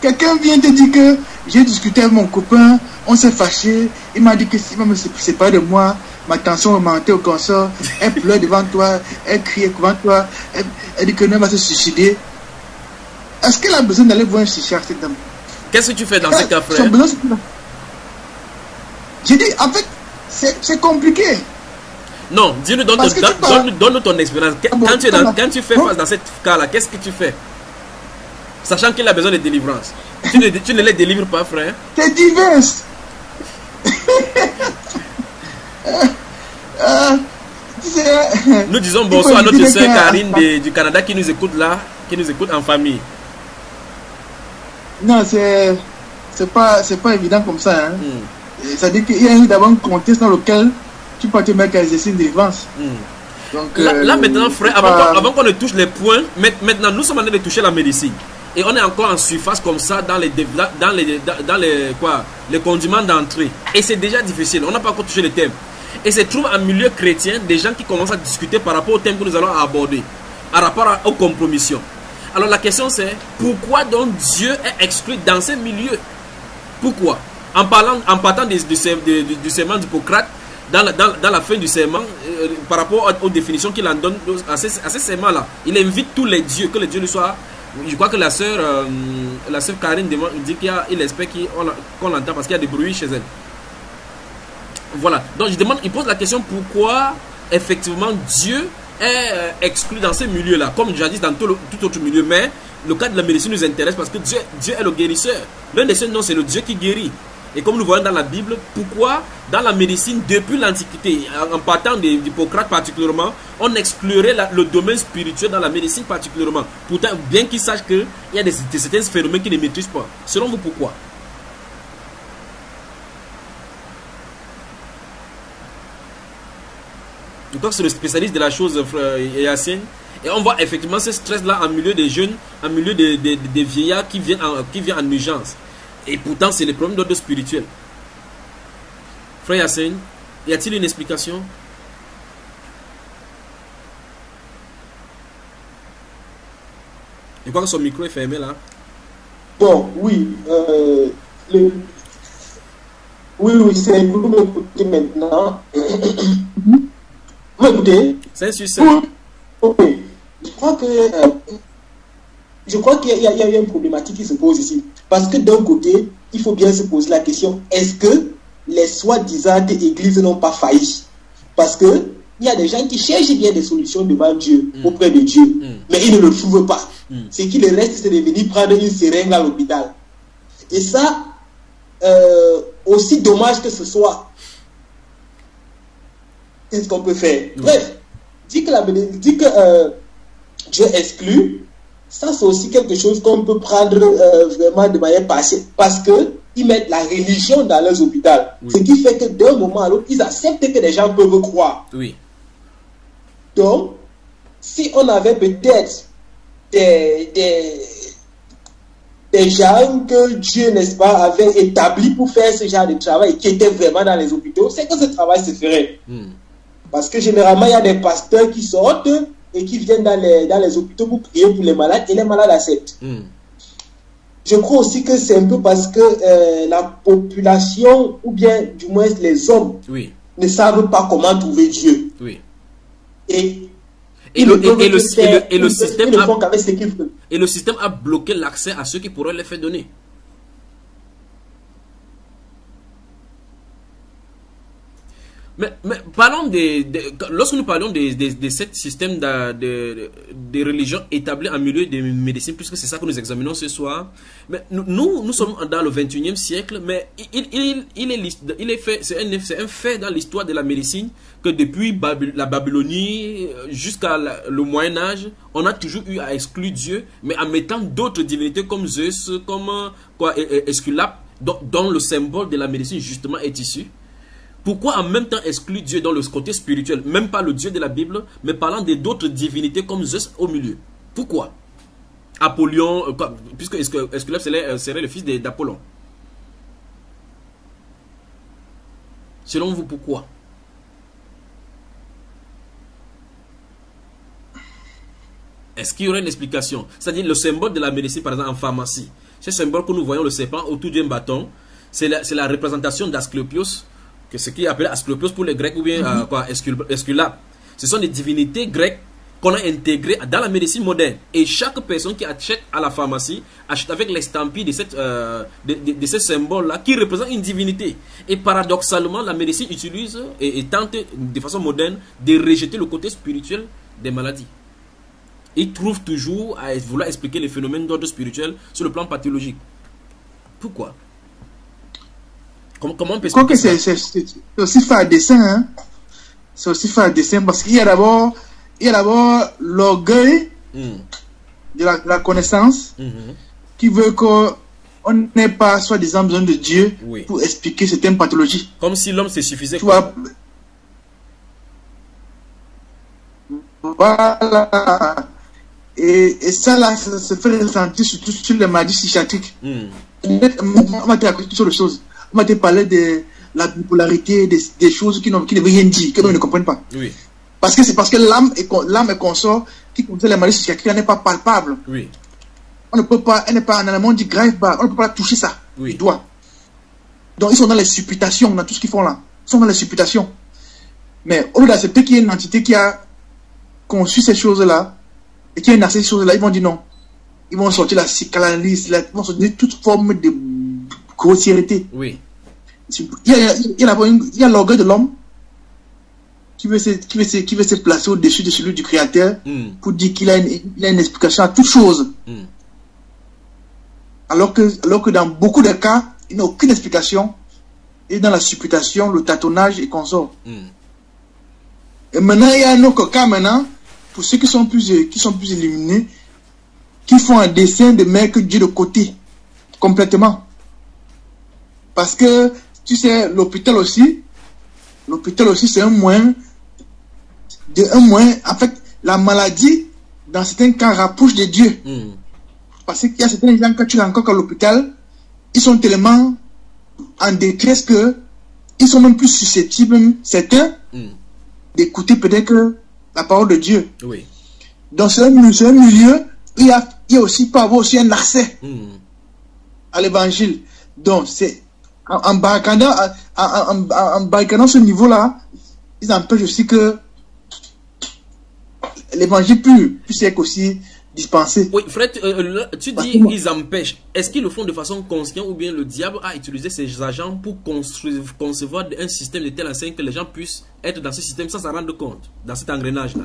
Speaker 3: Quelqu'un vient te dire que j'ai discuté avec mon copain, on s'est fâché, il m'a dit que s'il va me séparer de moi, ma tension augmentait au cancer, elle pleure devant toi, elle crie devant toi, elle dit que non, elle va se suicider. Est-ce qu'elle a besoin d'aller voir un psychiatre, cette dame?
Speaker 1: Qu'est-ce que tu fais dans ce cas, frère?
Speaker 3: J'ai dit, en fait, c'est compliqué.
Speaker 1: Non, dis-nous, donne-nous ton expérience. Quand tu fais face dans cette cas-là, qu'est-ce que tu fais? Sachant qu'il a besoin de délivrance. Tu ne les délivres pas, frère.
Speaker 3: T'es diverse.
Speaker 1: Nous disons bonsoir à notre soeur Karine du Canada qui nous écoute là, qui nous écoute en famille.
Speaker 3: Non, c'est pas évident comme ça. Hein. C'est-à-dire qu'il y a d'abord un contexte dans lequel tu peux te mettre à exercer une délivrance.
Speaker 1: Donc, là maintenant, frère, avant qu'on ne touche les points, maintenant nous sommes en train de toucher la médecine. Et on est encore en surface comme ça dans les condiments d'entrée. Et c'est déjà difficile, on n'a pas encore touché le thème. Et se trouve en milieu chrétien des gens qui commencent à discuter par rapport au thème que nous allons aborder, par rapport aux compromissions. Alors la question c'est, pourquoi donc Dieu est exclu dans ces milieux? Pourquoi? En partant du serment d'Hippocrate, dans la fin du serment, par rapport aux définitions qu'il en donne à ces serments-là, il invite tous les dieux, que les dieux lui soient. Je crois que la sœur Karine dit qu'il espère qu'on l'entend parce qu'il y a des bruits chez elle. Voilà. Donc il pose la question pourquoi effectivement Dieu est exclu dans ces milieux-là, comme jadis dans tout autre milieu. Mais le cas de la médecine nous intéresse parce que Dieu est le guérisseur. L'un des seus noms, c'est le Dieu qui guérit. Et comme nous voyons dans la Bible, pourquoi dans la médecine, depuis l'Antiquité, en partant d'Hippocrate particulièrement, on exclurait le domaine spirituel dans la médecine particulièrement. Pourtant, bien qu'ils sachent qu'il y a certains phénomènes qu'ils ne maîtrisent pas. Selon vous, pourquoi? Je crois que c'est le spécialiste de la chose, frère Yassine. Et on voit effectivement ce stress-là en milieu des jeunes, en milieu des vieillards qui viennent en urgence. Et pourtant, c'est le problème d'ordre spirituel. Frère Yassine, y a-t-il une explication? Je crois que son micro est fermé là.
Speaker 4: Bon, oui. Oui, c'est vous m'écoutez maintenant. Vous m'écoutez?
Speaker 1: C'est un succès.
Speaker 4: Ok. Je crois qu'il y a une problématique qui se pose ici. Parce que d'un côté, il faut bien se poser la question, est-ce que les soi-disant églises n'ont pas failli? Parce que il y a des gens qui cherchent bien des solutions devant Dieu, auprès de Dieu, mais ils ne le trouvent pas. Ce qui leur reste, c'est de venir prendre une seringue à l'hôpital. Et ça, aussi dommage que ce soit, qu'est-ce qu'on peut faire? Bref, dit que Dieu exclut, ça c'est aussi quelque chose qu'on peut prendre vraiment de manière partielle, parce que ils mettent la religion dans leurs hôpitaux. Ce qui fait que d'un moment à l'autre, ils acceptent que les gens peuvent croire.
Speaker 1: Oui.
Speaker 4: Donc, si on avait peut-être des gens que Dieu, n'est-ce pas, avait établis pour faire ce genre de travail, qui étaient vraiment dans les hôpitaux, c'est que ce travail se ferait. Parce que généralement, il y a des pasteurs qui sortent et qui viennent dans les hôpitaux pour prier pour les malades, et les malades acceptent. Je crois aussi que c'est un peu parce que la population, ou bien du moins les hommes, ne savent pas comment trouver Dieu. Et le
Speaker 1: système a bloqué l'accès à ceux qui pourraient les faire donner. Mais parlons lorsque nous parlons de ce système de religion établi en milieu de médecine, puisque c'est ça que nous examinons ce soir, mais nous sommes dans le 21e siècle, mais c'est un fait dans l'histoire de la médecine que depuis la Babylonie jusqu'à le Moyen-Âge, on a toujours eu à exclure Dieu, mais en mettant d'autres divinités comme Zeus, comme Esculape, dont le symbole de la médecine justement est issu. Pourquoi en même temps exclure Dieu dans le côté spirituel, même pas le Dieu de la Bible, mais parlant d'autres divinités comme Zeus au milieu? Pourquoi? Apollyon, puisque Esculape serait le fils d'Apollon. Selon vous, pourquoi? Est-ce qu'il y aurait une explication? C'est-à-dire le symbole de la médecine, par exemple en pharmacie. Ce symbole que nous voyons, le serpent autour d'un bâton, c'est la représentation d'Asclépios, que ce qui est appelé Asclépios pour les Grecs, ou bien Esculape. Ce sont des divinités grecques qu'on a intégrées dans la médecine moderne. Et chaque personne qui achète à la pharmacie achète avec l'estampille de ce symbole-là qui représente une divinité. Et paradoxalement, la médecine utilise et tente de façon moderne de rejeter le côté spirituel des maladies. Ils trouvent toujours à vouloir expliquer les phénomènes d'ordre spirituel sur le plan pathologique. Pourquoi? Comment on peut expliquer ça?
Speaker 3: C'est aussi fait à dessein, hein? C'est aussi fait à dessein parce qu'il y a d'abord l'orgueil de la connaissance qui veut qu'on n'ait pas soi-disant besoin de Dieu pour expliquer certaines pathologies.
Speaker 1: Comme si l'homme se suffisait.
Speaker 3: Tu vois, voilà. Et ça là, ça se fait ressentir surtout sur les maladies psychiatriques. On m'a dit sur les choses. On m'a parlé de la bipolarité, des choses qui ne veulent rien dire, que nous ne comprenons pas. Parce que c'est parce que l'âme et consort qui concerne les maladies psychiatriques n'est pas palpable. On ne peut pas, elle n'est pas en allemand dit grave, on ne peut pas toucher ça. Du doigt. Donc ils sont dans les supputations, dans tout ce qu'ils font là. Ils sont dans les supputations. Mais au lieu d'accepter qu'il y a une entité qui a conçu ces choses-là, et qu'il y a une assez ces choses-là, ils vont dire non. Ils vont sortir la psychanalyse, ils vont sortir toute forme de grossièreté. Il y a l'orgueil de l'homme qui veut se placer au-dessus de celui du Créateur pour dire qu'il a une explication à toute chose. Alors que dans beaucoup de cas, il n'a aucune explication. Et dans la supputation, le tâtonnage et consort. Et maintenant, il y a un autre cas maintenant, pour ceux qui sont plus illuminés, qui font un dessin de mettre Dieu de côté, complètement. Parce que, tu sais, l'hôpital aussi, c'est un moyen, en fait, la maladie, dans certains cas, rapproche de Dieu. Parce qu'il y a certains gens, quand tu es encore à l'hôpital, ils sont tellement en détresse que ils sont même plus susceptibles, certains, d'écouter peut-être que la parole de Dieu.
Speaker 1: Oui.
Speaker 3: Dans ce milieu, il y a aussi pas avoir aussi un accès à l'évangile. Donc, c'est en barricadant ce niveau-là, ils empêchent aussi que l'évangile puisse être aussi dispensé.
Speaker 1: Oui, Fred, tu dis qu'ils empêchent. Est-ce qu'ils le font de façon consciente ou bien le diable a utilisé ses agents pour concevoir un système de telle enseigne que les gens puissent être dans ce système sans s'en rendre compte, dans cet engrenage-là?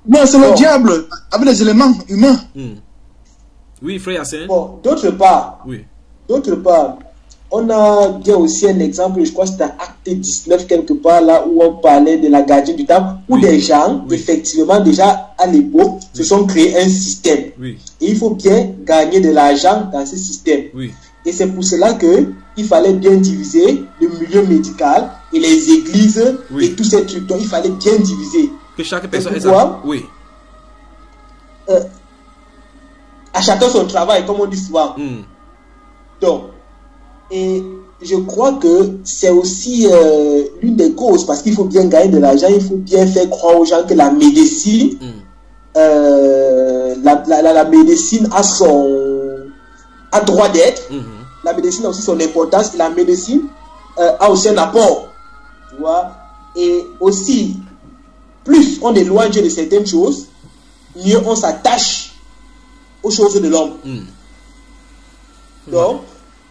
Speaker 3: Non, c'est le diable avec des éléments humains.
Speaker 1: Oui, frère Hassan.
Speaker 4: Bon, d'autre part, on a bien aussi un exemple, je crois que c'était Acte 19 quelque part, là où on parlait de la gardienne du temple, où des gens, effectivement, déjà à l'époque, se sont créés un système. Et il faut bien gagner de l'argent dans ce système. Et c'est pour cela qu'il fallait bien diviser le milieu médical et les églises et tous ces trucs. Donc il fallait bien diviser.
Speaker 1: Que chaque personne
Speaker 4: à chacun son travail, comme on dit souvent. Donc, et je crois que c'est aussi l'une des causes, parce qu'il faut bien gagner de l'argent, il faut bien faire croire aux gens que la médecine, la médecine a droit d'être. La médecine a aussi son importance, et la médecine a aussi un apport. Tu vois? Et aussi, plus on éloigne de certaines choses, mieux on s'attache aux choses de l'homme. Donc,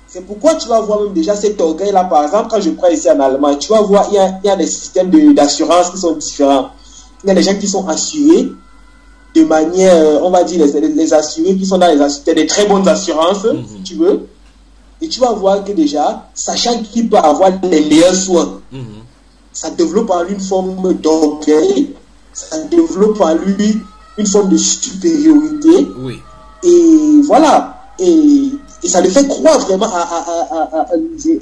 Speaker 4: c'est pourquoi tu vas voir même déjà cet orgueil-là, par exemple, quand je prends ici en Allemagne, tu vas voir, il y a des systèmes d'assurance qui sont différents. Il y a des gens qui sont assurés de manière, on va dire, les assurés qui sont dans des très bonnes assurances, si tu veux. Et tu vas voir que déjà, sachant qu'il peut avoir les meilleurs soins, ça développe en lui une forme d'orgueil, ça développe en lui une forme de supériorité. Et voilà. Et ça le fait croire vraiment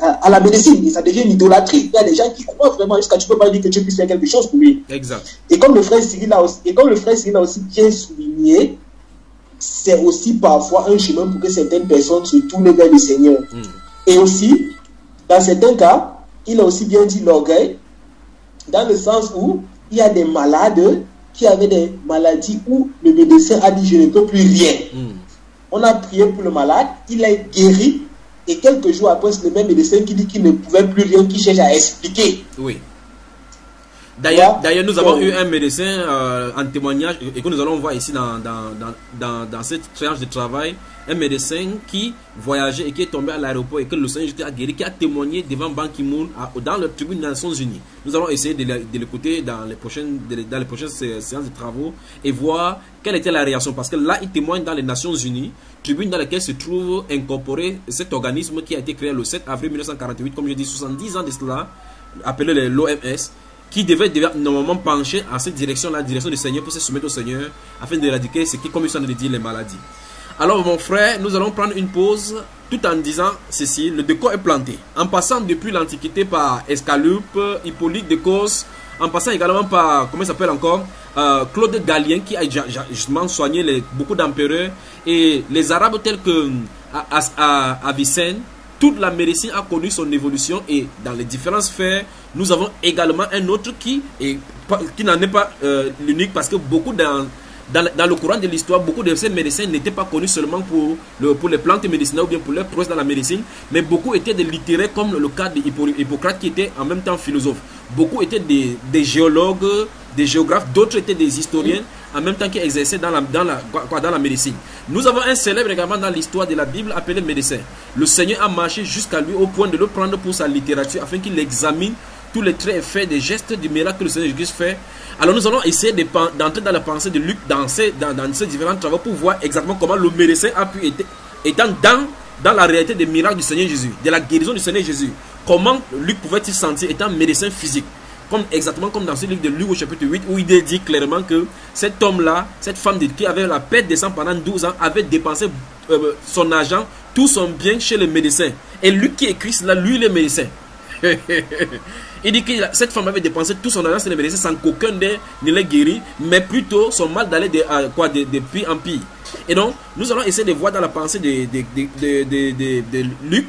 Speaker 4: à la médecine. Et ça devient une idolâtrie. Il y a des gens qui croient vraiment jusqu'à tu peux pas dire que tu puisses faire quelque chose pour lui.
Speaker 1: Exact.
Speaker 4: Et comme le frère Cyril a aussi bien souligné, c'est aussi parfois un chemin pour que certaines personnes se tournent vers le Seigneur. Et aussi, dans certains cas, il a aussi bien dit l'orgueil, dans le sens où il y a des malades qui avaient des maladies où le médecin a dit je ne peux plus rien. On a prié pour le malade, il est guéri, et quelques jours après, c'est le même médecin qui dit qu'il ne pouvait plus rien, qui cherche à expliquer.
Speaker 1: D'ailleurs, nous avons eu un médecin en témoignage, et que nous allons voir ici dans cette tranche de travail, un médecin qui voyageait et qui est tombé à l'aéroport et que le Seigneur a guéri, qui a témoigné devant Ban Ki-moon dans le tribune des Nations Unies. Nous allons essayer de l'écouter dans les prochaines séances de travaux et voir quelle était la réaction. Parce que là, il témoigne dans les Nations Unies, tribune dans laquelle se trouve incorporé cet organisme qui a été créé le 7 avril 1948, comme je dis, 70 ans de cela, appelé l'OMS, qui devait normalement pencher en cette direction, la direction du Seigneur, pour se soumettre au Seigneur, afin d'éradiquer ce qui, comme ils sont de dire, les maladies. Alors mon frère, nous allons prendre une pause, tout en disant ceci, le décor est planté. En passant depuis l'Antiquité par Escalope, Hippolyte de Cos, en passant également par, comment il s'appelle encore, Claude Galien, qui a justement soigné beaucoup d'empereurs, et les Arabes tels que Avicenne. Toute la médecine a connu son évolution, et dans les différentes sphères, nous avons également un autre qui n'en est pas l'unique, parce que beaucoup dans le courant de l'histoire, beaucoup de ces médecins n'étaient pas connus seulement pour les plantes médicinales ou bien pour leurs prouesses dans la médecine, mais beaucoup étaient des littéraires, comme le cas d'Hippocrate qui était en même temps philosophe. Beaucoup étaient des géologues, des géographes, d'autres étaient des historiens, en même temps qui exerçaient dans la médecine. Nous avons un célèbre également dans l'histoire de la Bible appelé médecin. Le Seigneur a marché jusqu'à lui au point de le prendre pour sa littérature afin qu'il examine tous les traits et faits des gestes du miracle que le Seigneur Jésus fait. Alors nous allons essayer d'entrer dans la pensée de Luc dans ces différents travaux pour voir exactement comment le médecin a pu étant dans la réalité des miracles du Seigneur Jésus, de la guérison du Seigneur Jésus. Comment Luc pouvait-il sentir étant médecin physique? Exactement comme dans ce livre de Luc au chapitre 8, où il est dit clairement que cet homme-là, cette femme qui avait la perte de sang pendant 12 ans, avait dépensé son argent, tout son bien chez le médecin. Et Luc qui écrit cela, lui il est médecin. Il dit que cette femme avait dépensé tout son argent chez le médecin sans qu'aucun d'eux ne l'ait guéri, mais plutôt son mal d'aller de pire en pire. Et donc, nous allons essayer de voir dans la pensée de Luc,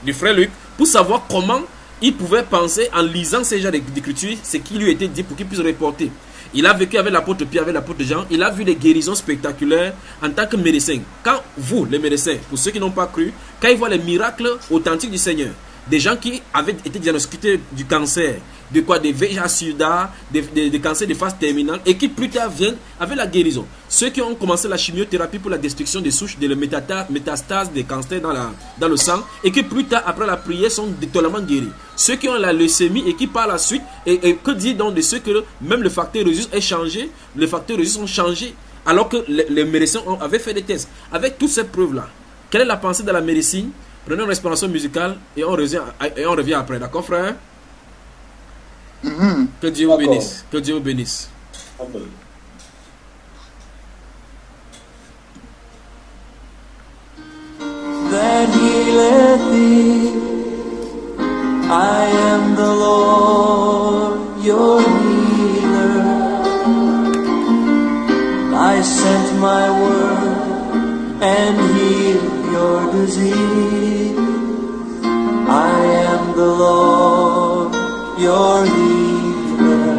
Speaker 1: du frère Luc, pour savoir comment il pouvait penser en lisant ces genres d'écriture, ce qui lui était dit pour qu'il puisse reporter. Il a vécu avec l'apôtre Pierre, avec l'apôtre Jean. Il a vu des guérisons spectaculaires en tant que médecin. Quand vous, les médecins, pour ceux qui n'ont pas cru, quand ils voient les miracles authentiques du Seigneur, des gens qui avaient été diagnostiqués du cancer, de quoi, des VIH-Sida, des cancers de phase terminale, et qui plus tard viennent avec la guérison. Ceux qui ont commencé la chimiothérapie pour la destruction des souches, de la métastase des cancers dans le sang, et qui plus tard, après la prière, sont totalement guéris. Ceux qui ont la leucémie et qui par la suite, et que dit donc de ceux que même le facteur Rhésus est changé, les facteurs Rhésus sont changés, alors que les médecins avaient fait des tests. Avec toutes ces preuves-là, quelle est la pensée de la médecine? Prenons une respiration musicale et on revient après, d'accord frère? Que Dieu vous bénisse. Que Dieu vous bénisse.
Speaker 4: Amen.
Speaker 5: That healeth thee, I am the Lord, your healer. I sent my word and healed your disease. I am the Lord, your healer.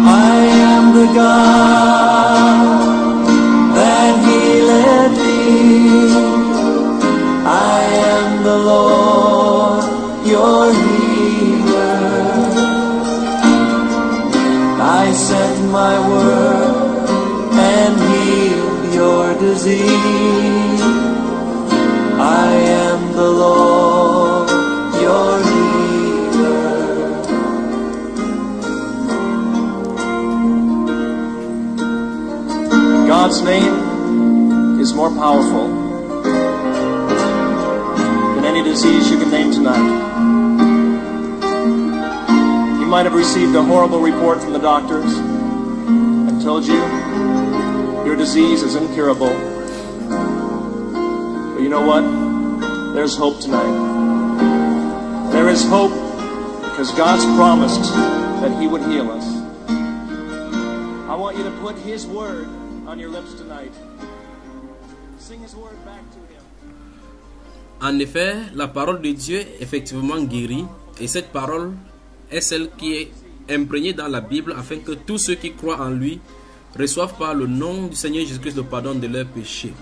Speaker 5: I am the God that healeth thee. I am the Lord, your healer. I sent my word and healed your disease. I am the Lord, your healer. God's name is more powerful than any disease you can name tonight. You might have received a horrible report from the doctors and told you your disease is incurable. But you know what? There's hope tonight. There is hope because God's promised that He would heal us. I want you to put His word on your lips tonight. Sing His word back to Him.
Speaker 1: En effet, la parole de Dieu effectivement guérit, et cette parole est celle qui est imprégnée dans la Bible afin que tous ceux qui croient en lui reçoivent par le nom du Seigneur Jésus-Christ le pardon de leurs péchés.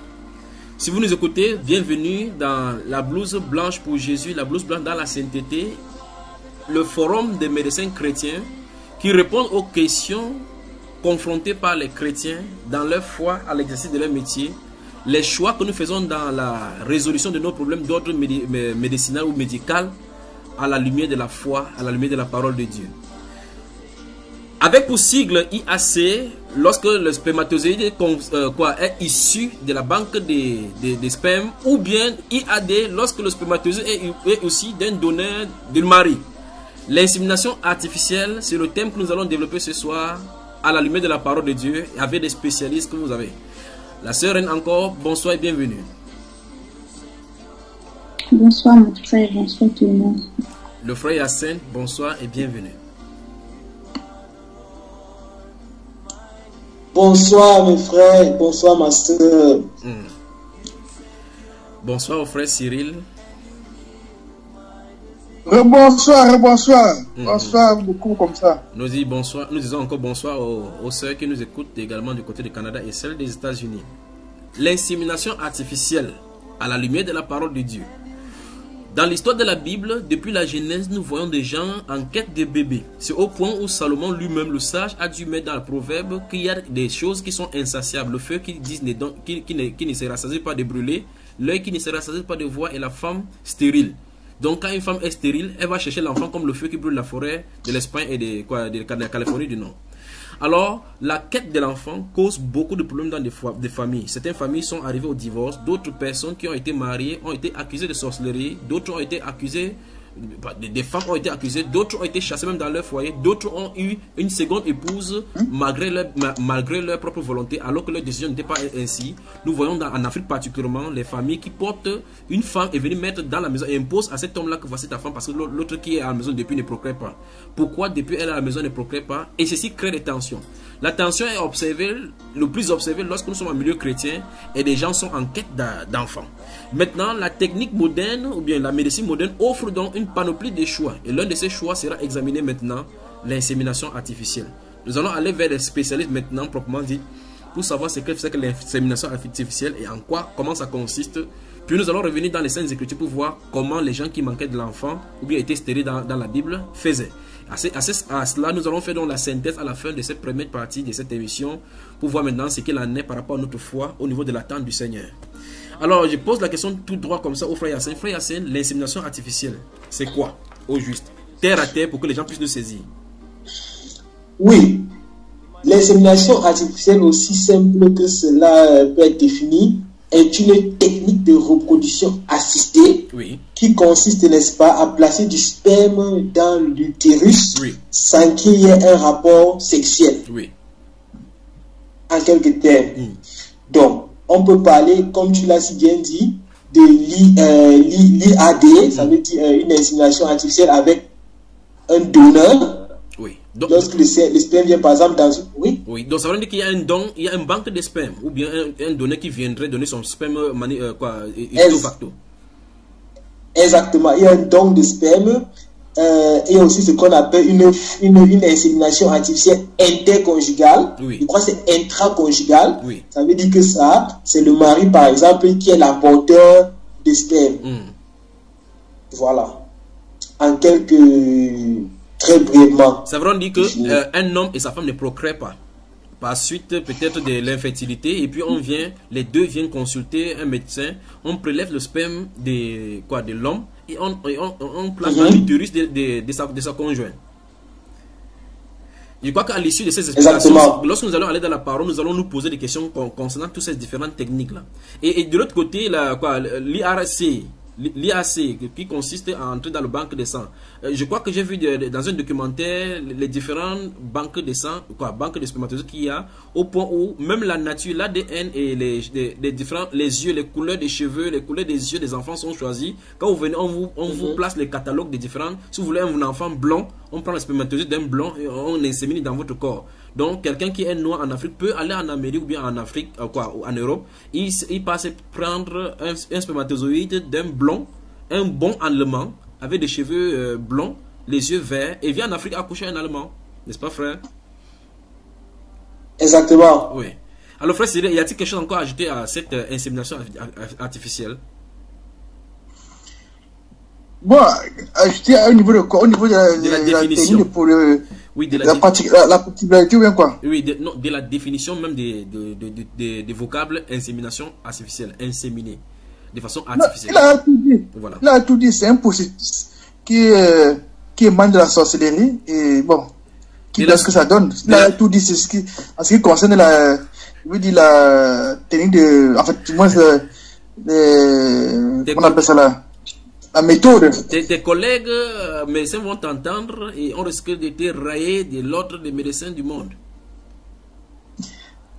Speaker 1: Si vous nous écoutez, bienvenue dans la blouse blanche pour Jésus, la blouse blanche dans la sainteté, le forum des médecins chrétiens qui répondent aux questions confrontées par les chrétiens dans leur foi à l'exercice de leur métier, les choix que nous faisons dans la résolution de nos problèmes d'ordre médicinal ou médical à la lumière de la foi, à la lumière de la parole de Dieu. Avec pour sigle IAC, lorsque le spermatozoïde est issu de la banque des spermes, ou bien IAD, lorsque le spermatozoïde est aussi d'un donneur du mari. L'insémination artificielle, c'est le thème que nous allons développer ce soir à la lumière de la parole de Dieu et avec des spécialistes que vous avez. La sœur Reine encore, bonsoir et bienvenue.
Speaker 2: Bonsoir mon frère, bonsoir tout le monde.
Speaker 1: Le frère Yacine, bonsoir et bienvenue.
Speaker 4: Bonsoir mes frères, bonsoir ma soeur.
Speaker 1: Bonsoir au frère Cyril.
Speaker 3: Bonsoir, bonsoir. Bonsoir beaucoup comme ça.
Speaker 1: Nous disons encore bonsoir aux sœurs qui nous écoutent également du côté du Canada et celles des États-Unis. L'insémination artificielle à la lumière de la parole de Dieu. Dans l'histoire de la Bible, depuis la Genèse, nous voyons des gens en quête de bébés. C'est au point où Salomon lui-même, le sage, a dû mettre dans le proverbe qu'il y a des choses qui sont insatiables. Le feu qui ne se rassasie pas de brûler, l'œil qui ne se rassasie pas de voir et la femme stérile. Donc quand une femme est stérile, elle va chercher l'enfant comme le feu qui brûle la forêt de l'Espagne et de la Californie du Nord. Alors, la quête de l'enfant cause beaucoup de problèmes dans des familles. Certaines familles sont arrivées au divorce. D'autres personnes qui ont été mariées ont été accusées de sorcellerie. D'autres ont été accusées des femmes ont été accusées, d'autres ont été chassées même dans leur foyer, d'autres ont eu une seconde épouse malgré leur propre volonté, alors que leur décision n'était pas ainsi. Nous voyons en Afrique particulièrement les familles qui portent une femme et venir mettre dans la maison et imposent à cet homme-là que voici ta femme parce que l'autre qui est à la maison depuis ne procrée pas. Pourquoi depuis elle à la maison ne procrée pas? Et ceci crée des tensions. La tension est observée, le plus observé lorsque nous sommes en milieu chrétien et des gens sont en quête d'enfants. Maintenant, la technique moderne ou bien la médecine moderne offre donc une panoplie de choix. Et l'un de ces choix sera examiné maintenant, l'insémination artificielle. Nous allons aller vers les spécialistes maintenant, proprement dit, pour savoir ce que c'est que l'insémination artificielle et en quoi, comment ça consiste. Puis nous allons revenir dans les Saintes Écritures pour voir comment les gens qui manquaient de l'enfant ou bien étaient stériles dans la Bible faisaient. À cela, nous allons faire donc la synthèse à la fin de cette première partie de cette émission pour voir maintenant ce qu'il en est par rapport à notre foi au niveau de l'attente du Seigneur. Alors, je pose la question tout droit comme ça au frère Yassine. Frère Yassine, l'insémination artificielle, c'est quoi au juste? Terre à terre pour que les gens puissent nous saisir.
Speaker 4: Oui, l'insémination artificielle, aussi simple que cela peut être défini, est une technique de reproduction assistée qui consiste, n'est-ce pas, à placer du sperme dans l'utérus sans qu'il y ait un rapport sexuel. En quelques termes. Donc, on peut parler, comme tu l'as si bien dit, de l'IAD, ça veut dire une insémination artificielle avec un donneur. Donc, lorsque le sperme vient par exemple dans...
Speaker 1: Donc ça veut dire qu'il y a un don, il y a une banque de sperme ou bien un donneur qui viendrait donner son sperme ipso facto.
Speaker 4: Exactement, il y a un don de sperme et aussi ce qu'on appelle une insémination artificielle interconjugale. Je crois que c'est intraconjugale. Ça veut dire que ça, c'est le mari par exemple qui est l'apporteur de sperme. Voilà. En quelques... Très brièvement.
Speaker 1: Ça veut dire qu'un homme et sa femme ne procréent pas. Par suite peut-être de l'infertilité. Et puis les deux viennent consulter un médecin. On prélève le sperme de l'homme et on place dans l'utérus de sa conjointe. Je crois qu'à l'issue de ces explications, lorsque nous allons aller dans la parole, nous allons nous poser des questions concernant toutes ces différentes techniques-là. Et de l'autre côté, l'IAC qui consiste à entrer dans le banque de sang. Je crois que j'ai vu dans un documentaire les différentes banques de sang, banques de spermatozoïdes qu'il y a, au point où même la nature, l'ADN et les yeux, les couleurs des cheveux, les couleurs des yeux des enfants sont choisis. Quand vous venez, on vous place les catalogues des différents. Si vous voulez un enfant blond, on prend le spermatozoïde d'un blond et on insémine dans votre corps. Donc, quelqu'un qui est noir en Afrique peut aller en Amérique ou bien en Afrique, en Europe. Il passe prendre un spermatozoïde d'un blond, un bon allemand, avec des cheveux blonds, les yeux verts, et vient en Afrique accoucher un allemand. N'est-ce pas, frère?
Speaker 4: Exactement.
Speaker 1: Oui. Alors, frère Cyril, y a-t-il quelque chose encore à ajouter à cette insémination artificielle?
Speaker 3: Bon, ajouter au niveau de quoi? Au niveau de la définition. La particularité ou bien quoi?
Speaker 1: Oui, de la définition même des vocables insémination artificielle, inséminer de façon artificielle.
Speaker 3: Non, il a tout dit. Voilà. Il a tout dit, c'est un processus qui émane de la sorcellerie et bon, qui donne ce que ça donne. Il a tout dit, c'est en ce qui concerne la technique de, en fait, du moins, on appelle ça la méthode.
Speaker 1: Tes collègues médecins vont t'entendre et on risque de te railler de l'ordre des médecins du monde.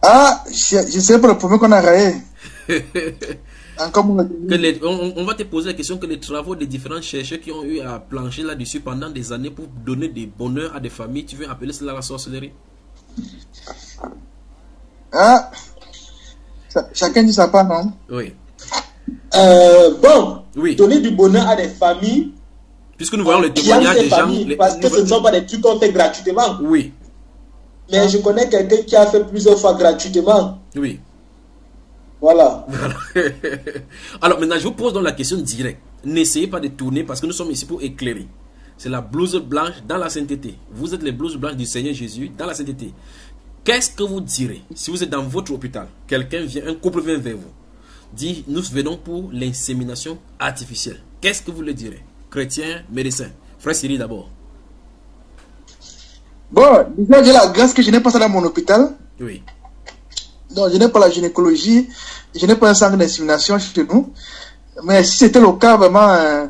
Speaker 3: Ah, je sais pas le premier qu'on a rayé.
Speaker 1: On va te poser la question que les travaux des différents chercheurs qui ont eu à plancher là-dessus pendant des années pour donner des bonheurs à des familles, tu veux appeler cela la sorcellerie?
Speaker 3: Ah, chacun dit sa part, non?
Speaker 1: Oui.
Speaker 4: Donner du bonheur à des familles.
Speaker 1: Puisque nous voyons le témoignage des gens.
Speaker 4: Parce que ce ne sont pas des trucs qu'on fait gratuitement.
Speaker 1: Oui.
Speaker 4: Mais je connais quelqu'un qui a fait plusieurs fois gratuitement.
Speaker 1: Oui.
Speaker 4: Voilà.
Speaker 1: Alors maintenant, je vous pose donc la question directe. N'essayez pas de tourner parce que nous sommes ici pour éclairer. C'est la blouse blanche dans la sainteté. Vous êtes les blouses blanches du Seigneur Jésus dans la sainteté. Qu'est-ce que vous direz si vous êtes dans votre hôpital? Quelqu'un vient, un couple vient vers vous. Dit, nous venons pour l'insémination artificielle. Qu'est-ce que vous le direz? Chrétien, médecin. Frère Cyril d'abord.
Speaker 3: Bon, déjà j'ai la grâce que je n'ai pas ça dans mon hôpital.
Speaker 1: Oui.
Speaker 3: Donc je n'ai pas la gynécologie, je n'ai pas un centre d'insémination chez nous. Mais si c'était le cas, vraiment,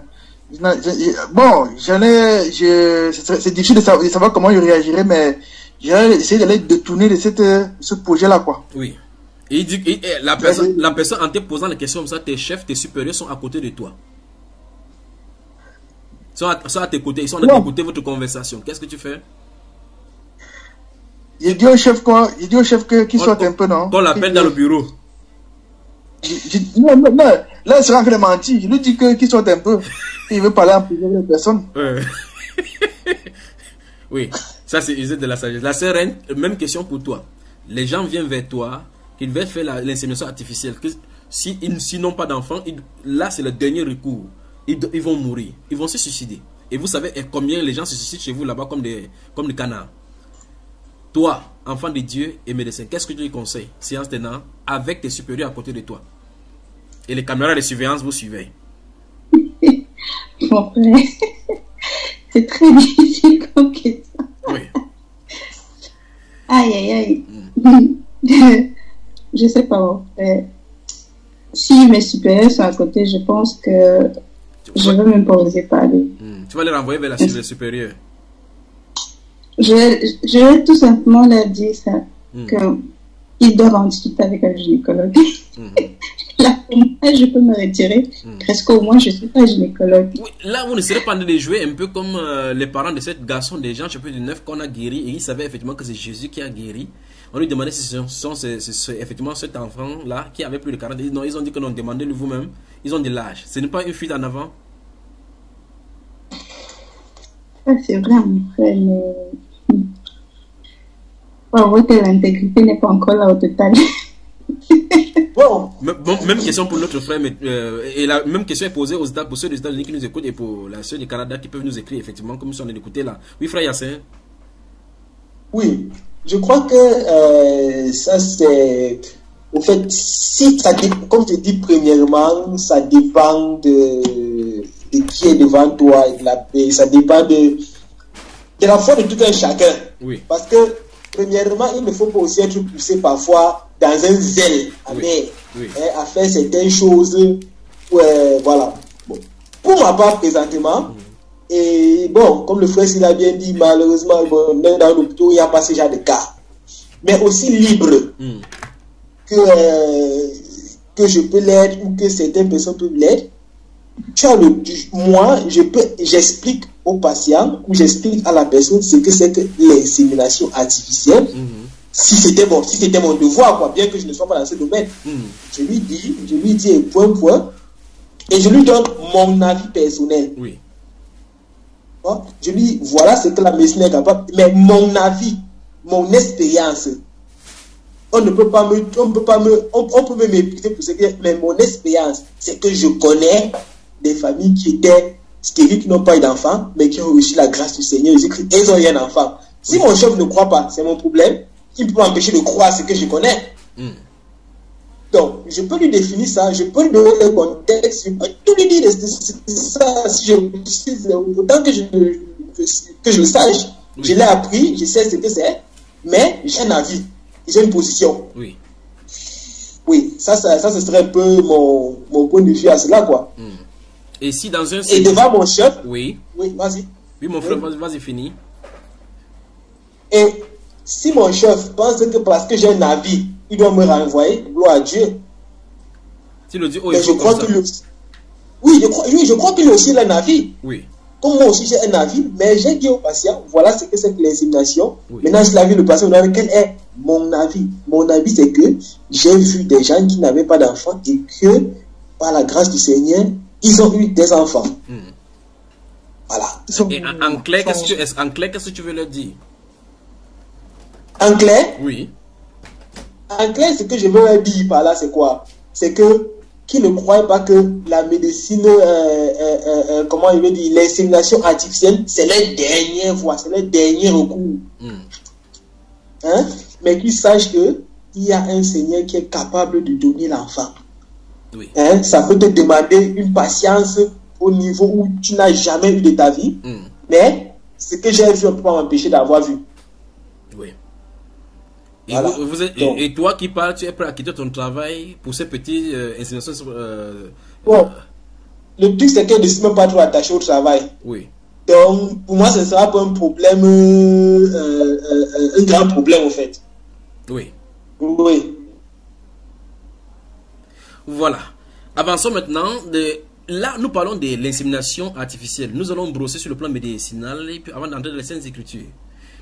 Speaker 3: Bon, c'est difficile de savoir comment je réagirais, mais j'ai essayé d'aller détourner de ce projet-là, quoi.
Speaker 1: Oui. Et la personne, en te posant la question comme ça, tes chefs, tes supérieurs sont à côté de toi. Ils sont à tes côtés, ils sont en train d'écouter votre conversation. Qu'est-ce que tu fais?
Speaker 3: J'ai dit au chef quoi? J'ai dit au chef qu'il sorte un peu, non?
Speaker 1: Qu'on l'appelle dans le bureau.
Speaker 3: Non, là, il sera en train de mentir. Je lui dis qu'il sorte un peu. Il veut parler en plusieurs de personnes.
Speaker 1: Oui, ça c'est usé de la sagesse. La sœur Reine, même question pour toi. Les gens viennent vers toi, qu'ils veulent faire l'insémination artificielle. S'ils n'ont pas d'enfants, là c'est le dernier recours. Ils vont mourir, ils vont se suicider. Et vous savez combien les gens se suicident chez vous là-bas comme des canards. Toi, enfant de Dieu et médecin, qu'est-ce que tu lui conseilles? Séance tenant, avec tes supérieurs à côté de toi. Et les caméras de surveillance vous surveillent.
Speaker 2: Mon frère, c'est très difficile comme question.
Speaker 1: Oui.
Speaker 2: Aïe, aïe, aïe. Je sais pas, mon frère. Si mes supérieurs sont à côté, je pense que je ne vais même pas oser parler.
Speaker 1: Tu vas les renvoyer vers la supérieure.
Speaker 2: Je vais tout simplement leur dire ça, qu'ils doivent en discuter avec un gynécologue. Là, pour moi, je peux me retirer, parce qu'au moins, je ne suis pas gynécologue.
Speaker 1: Oui, là, vous ne serez pas en train de jouer un peu comme les parents de ce garçon des gens, chapitre 9, qu'on a guéri, et ils savaient effectivement que c'est Jésus qui a guéri. On lui demandait si c'est effectivement cet enfant-là qui avait plus de 40 ans. Non, ils ont dit que non, demandez-le vous-même. Ils ont de l'âge. Ce n'est pas une fuite en avant.
Speaker 2: C'est vrai, mon frère, mais on voit que l'intégrité n'est pas encore là au total.
Speaker 1: Bon, même question pour notre frère, et la même question est posée pour ceux des États-Unis qui nous écoutent et pour la ceux du Canada qui peuvent nous écrire, effectivement, comme si on est d'écouter là. Oui, frère Yassin.
Speaker 4: Oui, je crois que ça c'est. Au fait, si ça comme je dis, premièrement, ça dépend de qui est devant toi et de la paix. Ça dépend de la foi de tout un chacun.
Speaker 1: Oui.
Speaker 4: Parce que, premièrement, il ne faut pas aussi être poussé parfois dans un zèle à faire certaines choses. Voilà. Bon. Pour ma part, présentement, et bon, comme le frère s'il a bien dit, malheureusement, même dans l'hôpital, il n'y a pas ce genre de cas. Mais aussi libre. Que je peux l'être ou que certaines personnes peuvent l'être. Moi, j'explique au patient ou j'explique à la personne ce que c'est que l'insémination artificielle. Si c'était mon devoir, quoi, bien que je ne sois pas dans ce domaine. Je lui dis point, et je lui donne mon avis personnel.
Speaker 1: Oui.
Speaker 4: Je lui dis, voilà ce que la médecine est capable, mais mon avis, mon expérience. On peut me mépriser pour ce que, mais mon expérience, c'est que je connais des familles qui étaient stériles, qui n'ont pas eu d'enfants, mais qui ont reçu la grâce du Seigneur Jésus-Christ, et ils ont eu un enfant. Si mon chef ne croit pas, c'est mon problème. Il ne peut pas m'empêcher de croire ce que je connais. Donc, je peux lui définir ça, je peux lui donner le contexte, je peux tout lui dire ça, autant que je le sache. Je l'ai appris, je sais ce que c'est, mais j'ai un avis. J'ai une position.
Speaker 1: Oui.
Speaker 4: Oui, ça ce serait un peu mon point de vue à cela, quoi.
Speaker 1: Et si dans un...
Speaker 4: Et devant mon chef...
Speaker 1: Oui.
Speaker 4: Oui, vas-y.
Speaker 1: Oui, mon frère, vas-y, fini.
Speaker 4: Et si mon chef pense que parce que j'ai un avis, il doit me renvoyer, gloire à Dieu.
Speaker 1: Tu le dis,
Speaker 4: mais je crois qu'il... Oui, je crois qu'il a aussi un avis.
Speaker 1: Oui.
Speaker 4: Comme moi aussi j'ai un avis, mais j'ai dit au patient, voilà ce que c'est que l'insémination.
Speaker 1: Oui.
Speaker 4: Maintenant, je l'ai vu le patient, quel est mon avis? Mon avis, c'est que j'ai vu des gens qui n'avaient pas d'enfants et que, par la grâce du Seigneur, ils ont eu des enfants. Voilà.
Speaker 1: Et en clair, qu'est-ce que tu veux leur dire?
Speaker 4: En clair?
Speaker 1: Oui.
Speaker 4: En clair, ce que je veux leur dire par là, c'est quoi? C'est que qui ne croient pas que la médecine, comment il veut dire, l'insémination artificielle, c'est leur dernière voie, c'est leur dernier recours. Hein? Mais qu'ils sachent qu'il y a un Seigneur qui est capable de donner l'enfant.
Speaker 1: Oui.
Speaker 4: Hein? Ça peut te demander une patience au niveau où tu n'as jamais eu de ta vie, mais ce que j'ai vu, on ne peut pas m'empêcher d'avoir vu.
Speaker 1: Oui. Et,
Speaker 4: voilà.
Speaker 1: Et toi qui parles, tu es prêt à quitter ton travail pour ces petits inséminations
Speaker 4: le truc, c'est qu'elle ne s'est même pas trop attachée au travail.
Speaker 1: Oui.
Speaker 4: Donc, pour moi, ce ne sera pas un problème, un grand problème, en fait.
Speaker 1: Oui.
Speaker 4: Oui.
Speaker 1: Voilà. Avançons maintenant. Là, nous parlons de l'insémination artificielle. Nous allons brosser sur le plan médicinal et puis avant d'entrer dans les Saintes Écritures.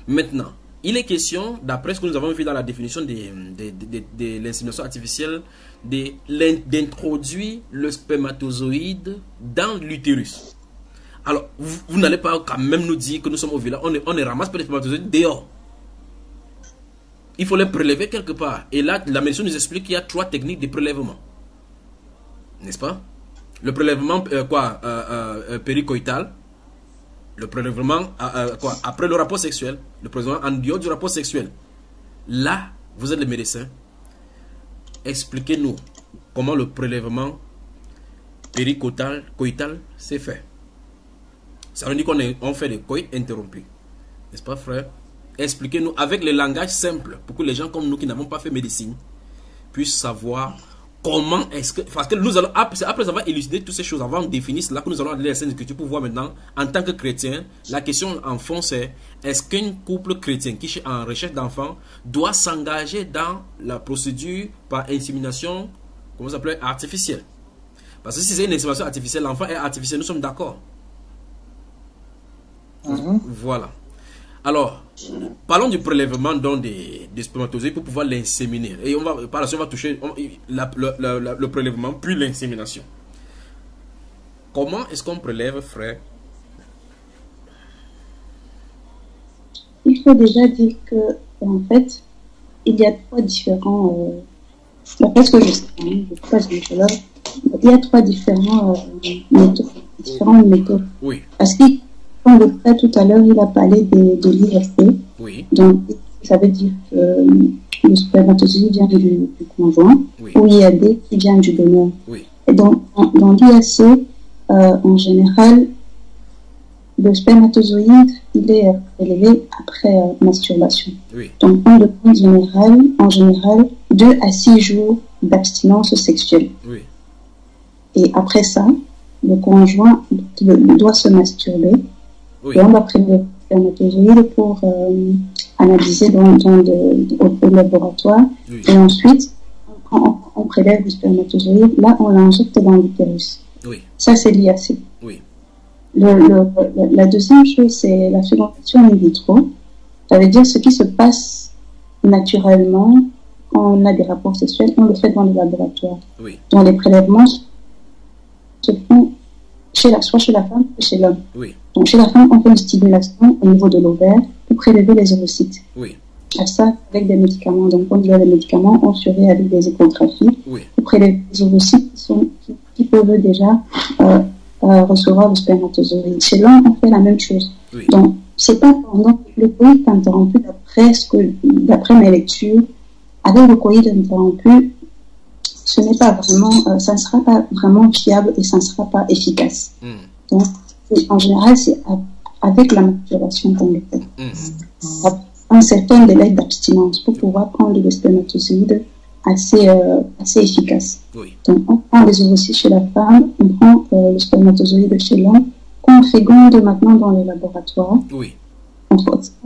Speaker 1: Maintenant, il est question, d'après ce que nous avons vu dans la définition de l'insémination artificielle, d'introduire le spermatozoïde dans l'utérus. Alors, vous n'allez pas quand même nous dire que nous sommes au village, on ne ramasse pas les spermatozoïdes dehors. Il faut les prélever quelque part. Et là, la médecine nous explique qu'il y a 3 techniques de prélèvement. N'est-ce pas? Le prélèvement péricoïtal, le prélèvement après le rapport sexuel, le prélèvement en dehors du rapport sexuel. Là, vous êtes le médecin. Expliquez-nous comment le prélèvement péricoïtal s'est fait. Ça veut dire qu'on fait des coïts interrompus. N'est-ce pas, frère? Expliquez-nous avec le langage simple pour que les gens comme nous qui n'avons pas fait médecine puissent savoir comment est-ce que... Parce que nous allons, après avoir élucidé toutes ces choses, avant de définir cela, que nous allons aller à la Sainte Écriture pour voir maintenant, en tant que chrétien, la question en fond c'est, est-ce qu'un couple chrétien qui est en recherche d'enfants doit s'engager dans la procédure par insémination, comment ça s'appelle, artificielle? Parce que si c'est une insémination artificielle, l'enfant est artificiel, nous sommes d'accord. Voilà. Alors, parlons du prélèvement des spermatozoïdes pour pouvoir l'inséminer. Et par la suite, on va toucher le prélèvement, puis l'insémination. Comment est-ce qu'on prélève, frère?
Speaker 2: Il faut déjà dire que, en fait, il y a 3 différents... D'après ce que je sais, il y a 3 différentes méthodes.
Speaker 1: Oui.
Speaker 2: Parce que, comme le frère tout à l'heure, il a parlé de l'IFP.
Speaker 1: Oui.
Speaker 2: Donc, ça veut dire que le spermatozoïde vient du conjoint,
Speaker 1: oui.
Speaker 2: Ou IAD qui vient du donneur.
Speaker 1: Oui.
Speaker 2: Et donc, dans l'IAC, en général, le spermatozoïde, il est prélevé après masturbation.
Speaker 1: Oui.
Speaker 2: Donc, on demande en général 2 à 6 jours d'abstinence sexuelle.
Speaker 1: Oui. Et
Speaker 2: après ça, le conjoint doit se masturber.
Speaker 1: Oui.
Speaker 2: Et on va prélever le spermatozoïde pour analyser au laboratoire. Oui. Et ensuite, on prélève le spermatozoïde. Là, on l'injecte dans l'utérus.
Speaker 1: Oui.
Speaker 2: Ça, c'est l'IAC.
Speaker 1: Oui.
Speaker 2: La deuxième chose, c'est la fécondation in vitro. Ça veut dire ce qui se passe naturellement quand on a des rapports sexuels, on le fait dans le laboratoire.
Speaker 1: Oui.
Speaker 2: Donc, les prélèvements se font soit chez la femme, soit chez l'homme.
Speaker 1: Oui.
Speaker 2: Donc, chez la femme, on fait une stimulation au niveau de l'ovaire pour prélever les ovocytes.
Speaker 1: Oui.
Speaker 2: À ça, avec des médicaments. Donc, on dit les médicaments, on surveille avec des échographies.
Speaker 1: Oui.
Speaker 2: Pour prélever les ovocytes qui peuvent déjà recevoir le spermatozoïde. Chez l'homme, on fait la même chose.
Speaker 1: Oui.
Speaker 2: Donc, c'est pas pendant le coït interrompu, d'après mes lectures, avec le coït interrompu, ce n'est pas vraiment, ça ne sera pas vraiment fiable et ça ne sera pas efficace. Donc, en général, c'est avec la masturbation qu'on le fait. Un certain délai d'abstinence pour pouvoir prendre le spermatozoïde assez efficace. Oui. Donc, on prend les ovocytes chez la femme, on prend le spermatozoïde chez l'homme, qu'on féconde maintenant dans les laboratoires.
Speaker 1: Oui.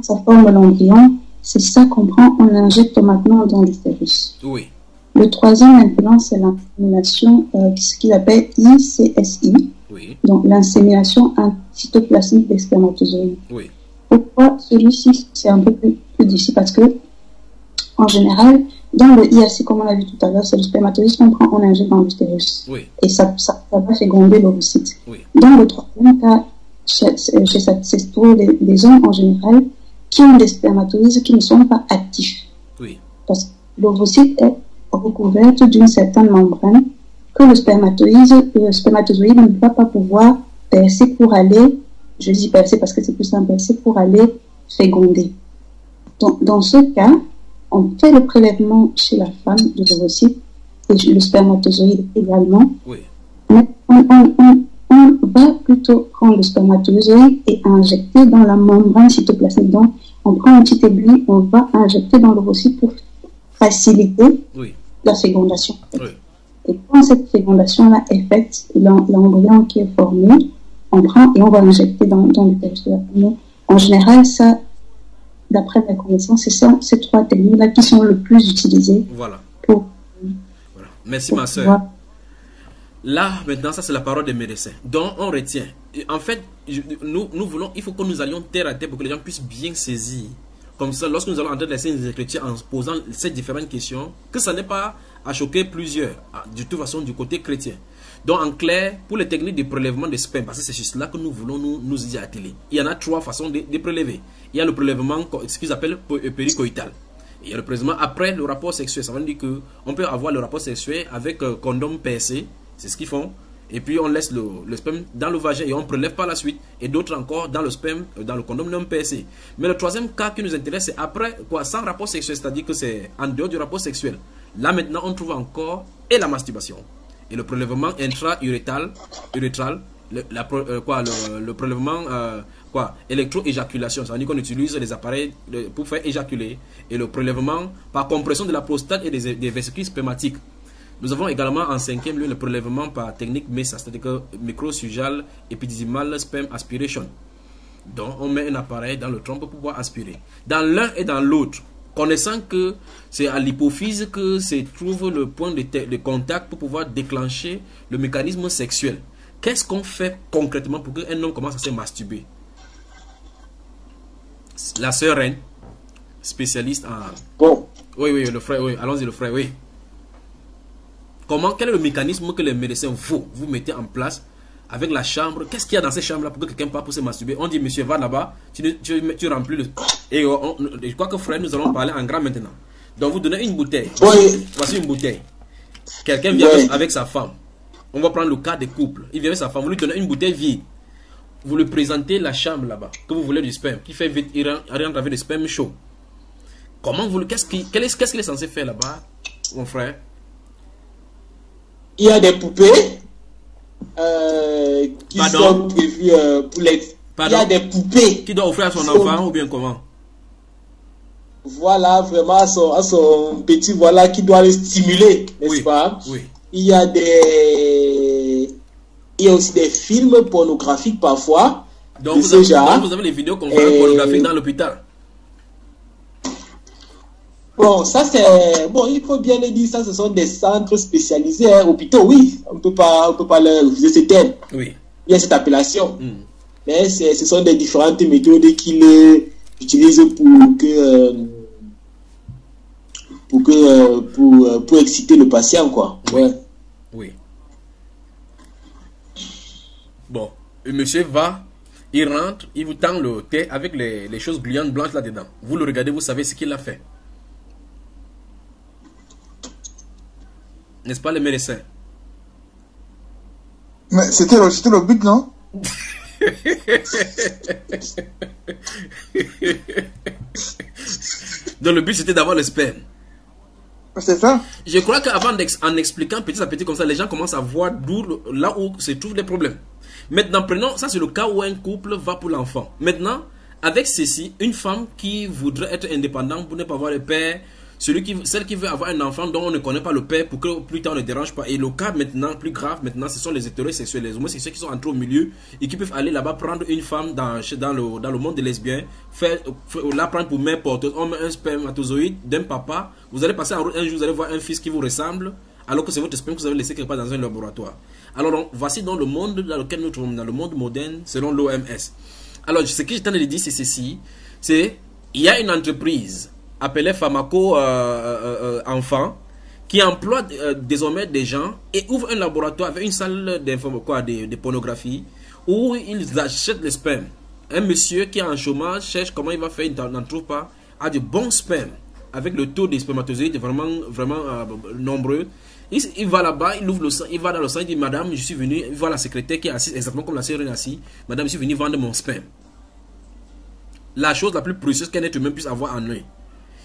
Speaker 2: Ça forme l'embryon, c'est ça qu'on prend, on injecte maintenant dans l'utérus.
Speaker 1: Oui.
Speaker 2: Le troisième maintenant, c'est l'insémination, ce qu'il appelle ICSI.
Speaker 1: Oui.
Speaker 2: Donc, l'insémination cytoplasmique des spermatozoïdes.
Speaker 1: Oui.
Speaker 2: Pourquoi celui-ci, c'est un peu plus difficile? Parce que, en général, dans le IAC, comme on l'a vu tout à l'heure, c'est le spermatozoïde qu'on prend, on injecte dans l'utérus.
Speaker 1: Oui.
Speaker 2: Et ça va féconder l'ovocyte.
Speaker 1: Oui.
Speaker 2: Dans le troisième cas, c'est pour les hommes en général qui ont des spermatozoïdes qui ne sont pas actifs.
Speaker 1: Oui.
Speaker 2: Parce que l'ovocyte est recouverte d'une certaine membrane que le spermatozoïde ne va pas pouvoir percer pour aller, je dis percer parce que c'est plus simple, percer pour aller féconder. Donc, dans ce cas, on fait le prélèvement chez la femme de l'ovocyte et le spermatozoïde également.
Speaker 1: Oui.
Speaker 2: Mais on va plutôt prendre le spermatozoïde et injecter dans la membrane cytoplasmique. Donc, on prend un petit aiguille, on va injecter dans l'ovocyte pour faciliter la fécondation.
Speaker 1: Oui.
Speaker 2: Et quand cette fécondation-là est faite, l'embryon qui est formé, on prend et on va l'injecter dans le territoire. En général, ça, d'après mes connaissances, c'est ces 3 techniques-là qui sont le plus utilisées.
Speaker 1: Voilà.
Speaker 2: Voilà.
Speaker 1: Merci, ma soeur. Là, maintenant, ça c'est la parole des médecins. Donc, on retient. En fait, nous voulons, il faut que nous allions terre à terre pour que les gens puissent bien saisir. Comme ça, lorsque nous allons entrer dans les scènes des Écritures en posant ces différentes questions, que ça n'est pas à choquer plusieurs, de toute façon, du côté chrétien. Donc, en clair, pour les techniques de prélèvement des spermes, parce que c'est juste là que nous voulons nous y atteler. Il y en a 3 façons de prélever. Il y a le prélèvement, ce qu'ils appellent péricoïtal. Il y a le prélèvement après le rapport sexuel. Ça veut dire qu'on peut avoir le rapport sexuel avec condom percé. C'est ce qu'ils font. Et puis on laisse le sperme dans le vagin et on prélève par la suite. Et d'autres encore dans le sperme, dans le condom non percé. Mais le 3e cas qui nous intéresse, c'est après, quoi, sans rapport sexuel, c'est-à-dire que c'est en dehors du rapport sexuel. Là maintenant, on trouve encore et la masturbation. Et le prélèvement intra-urétral, le prélèvement électro-éjaculation. Ça veut dire qu'on utilise les appareils pour faire éjaculer. Et le prélèvement par compression de la prostate et des vésicules spermatiques. Nous avons également en 5e lieu le prélèvement par technique MESA, c'est-à-dire que microsurgical epididymal sperm aspiration. Donc on met un appareil dans le tronc pour pouvoir aspirer. Dans l'un et dans l'autre, connaissant que c'est à l'hypophyse que se trouve le point de contact pour pouvoir déclencher le mécanisme sexuel. Qu'est-ce qu'on fait concrètement pour qu'un homme commence à se masturber? La sœur Reine, spécialiste en...
Speaker 4: Bon.
Speaker 1: Oui, le frère, oui, allons-y le frère, oui. Quel est le mécanisme que les médecins vous mettez en place avec la chambre? Qu'est-ce qu'il y a dans cette chambre-là pour que quelqu'un parte pour se masturber? On dit, monsieur, va là-bas, tu remplis le... Et je crois que frère, nous allons parler en grand maintenant. Donc, vous donnez une bouteille.
Speaker 4: Oui.
Speaker 1: Voici une bouteille. Quelqu'un vient avec sa femme. On va prendre le cas des couples. Il vient avec sa femme, vous lui donnez une bouteille vide. Vous lui présentez la chambre là-bas, que vous voulez du sperme, qui fait vite, il rentre avec du sperme chaud. Comment vous... Qu'est-ce qu'il est censé faire là-bas, mon frère?
Speaker 4: Il y a des poupées qui sont prévues pour les... Il y a des poupées
Speaker 1: qui doit offrir à son enfant ou bien comment?
Speaker 4: Voilà, vraiment à son petit, voilà, qui doit le stimuler, n'est-ce pas?
Speaker 1: Oui.
Speaker 4: Il y a aussi des films pornographiques parfois.
Speaker 1: Donc vous avez les vidéos pornographiques dans l'hôpital.
Speaker 4: Bon, ça c'est... Bon, il faut bien le dire, ça ce sont des centres spécialisés, hein, hôpitaux, oui. On peut pas leur refuser ce terme.
Speaker 1: Oui.
Speaker 4: Il y a cette appellation. Mais ce sont des différentes méthodes qu'ils utilisent pour exciter le patient, quoi.
Speaker 1: Oui. Oui. Bon, le monsieur va, il rentre, il vous tend le thé avec les choses gluantes blanches là-dedans. Vous le regardez, vous savez ce qu'il a fait. N'est-ce pas les médecins?
Speaker 3: Mais c'était le but, non?
Speaker 1: Donc le but c'était d'avoir le sperme.
Speaker 3: C'est ça.
Speaker 1: Je crois qu'avant en expliquant petit à petit comme ça, les gens commencent à voir là où se trouvent les problèmes. Maintenant, prenons, ça c'est le cas où un couple va pour l'enfant. Maintenant, avec ceci, une femme qui voudrait être indépendante pour ne pas avoir le père, celle qui veut avoir un enfant dont on ne connaît pas le père pour que plus tard on ne dérange pas. Et le cas maintenant, plus grave maintenant, ce sont les hétérosexuels, les homosexuels qui sont entrés au milieu et qui peuvent aller là-bas prendre une femme dans le monde des lesbiens, la prendre pour mère porteuse. On met un spermatozoïde d'un papa. Vous allez passer en route un jour, vous allez voir un fils qui vous ressemble, alors que c'est votre sperme que vous avez laissé quelque part dans un laboratoire. Alors donc, voici dans le monde dans lequel nous trouvons, dans le monde moderne, selon l'OMS. Alors, ce que je t'en ai dit, c'est ceci. Il y a une entreprise appelée Pharmaco Enfant qui emploie désormais des gens et ouvre un laboratoire avec une salle de pornographie où ils achètent les spermes. Un monsieur qui est en chômage cherche comment il va faire, il n'en trouve pas, a de bons spermes avec le taux des spermatozoïdes vraiment nombreux. Il va là-bas, il ouvre le sang, il va dans le sang, il dit madame, je suis venu, il voit la secrétaire qui est assise exactement comme la sœur est assise. Madame, je suis venu vendre mon sperme. La chose la plus précieuse qu'un être humain puisse avoir en lui.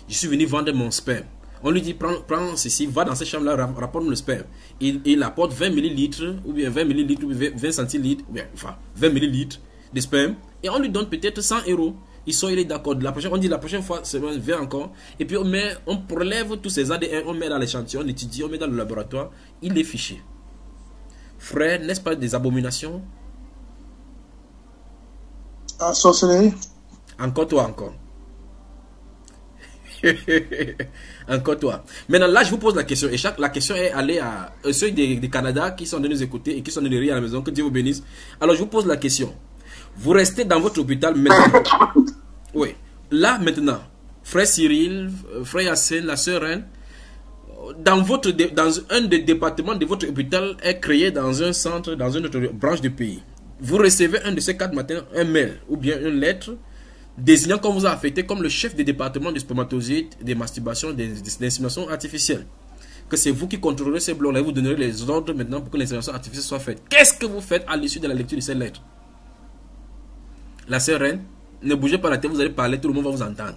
Speaker 1: Je suis venu vendre mon sperme. On lui dit, prends ceci, va dans cette chambre-là, rapporte-moi le sperme. Il apporte 20 millilitres, ou bien 20 millilitres, ou bien 20 centilitres, ou bien, enfin, 20 millilitres de sperme, et on lui donne peut-être 100 €. Il sort, il est d'accord. On dit la prochaine fois, c'est vert encore. Et puis on prélève tous ces ADN, on met dans l'échantillon, on l'étudie, on met dans le laboratoire. Il est fiché. Frère, n'est-ce pas des abominations?
Speaker 3: En sorcellerie.
Speaker 1: Encore toi, encore. Encore toi. Maintenant, là, je vous pose la question. Et la question est allée à ceux des Canada qui sont venus nous écouter et qui sont venus de rire à la maison. Que Dieu vous bénisse. Alors, je vous pose la question. Vous restez dans votre hôpital maintenant. Oui. Là, maintenant, frère Cyril, frère Yassine, la sœur Reine, dans un des départements de votre hôpital est créé dans un centre, dans une autre branche du pays. Vous recevez un de ces 4 matins, un mail ou bien une lettre désignant qu'on vous a affecté comme le chef du département du spermatozoïde, des masturbations, des inséminations artificielles. Que c'est vous qui contrôlerez ces blocs-là et vous donnerez les ordres maintenant pour que l'insémination artificielle soit faite. Qu'est-ce que vous faites à l'issue de la lecture de cette lettre? La sœur Reine, ne bougez pas la tête, vous allez parler, tout le monde va vous entendre.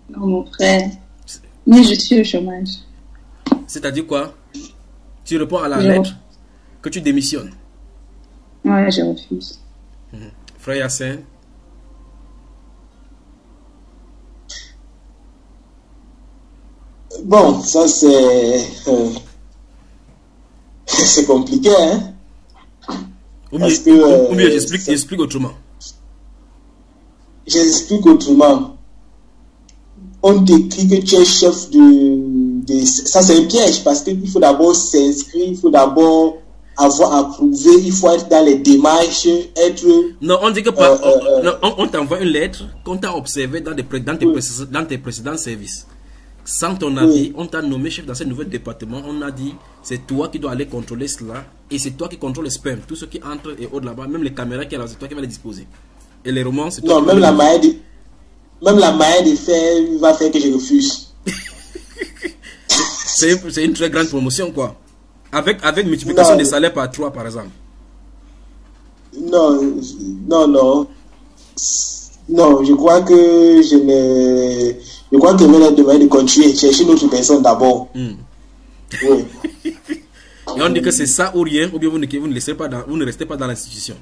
Speaker 2: Non, mon frère. Mais je suis au chômage.
Speaker 1: C'est-à-dire quoi? Tu réponds à la lettre que tu démissionnes.
Speaker 2: Ouais, je refuse.
Speaker 1: Frère Yassine.
Speaker 4: Bon, ça c'est c'est compliqué, hein?
Speaker 1: Ou mieux j'explique autrement.
Speaker 4: J'explique autrement. On t'écrit que tu es chef de... Ça c'est un piège parce qu'il faut d'abord s'inscrire, il faut d'abord avoir approuvé, il faut être dans les démarches, être...
Speaker 1: Non, on dit que on t'envoie une lettre qu'on t'a observé dans tes précédents services. Sans ton avis, on t'a nommé chef dans ce nouveau département. On a dit, c'est toi qui dois aller contrôler cela. Et c'est toi qui contrôle les spermes. Tout ce qui entre et autres là-bas, même les caméras qui sont là, c'est toi qui vas les disposer. Et les romans, c'est toi
Speaker 4: qui même la manière de faire va faire que je refuse.
Speaker 1: C'est une très grande promotion, quoi. Avec multiplication des salaires par 3, par exemple.
Speaker 4: Non, je crois que je crois que je vais demander de continuer, chercher une autre personne d'abord. Oui.
Speaker 1: Et on dit que c'est ça ou rien, ou bien vous ne restez pas dans l'institution.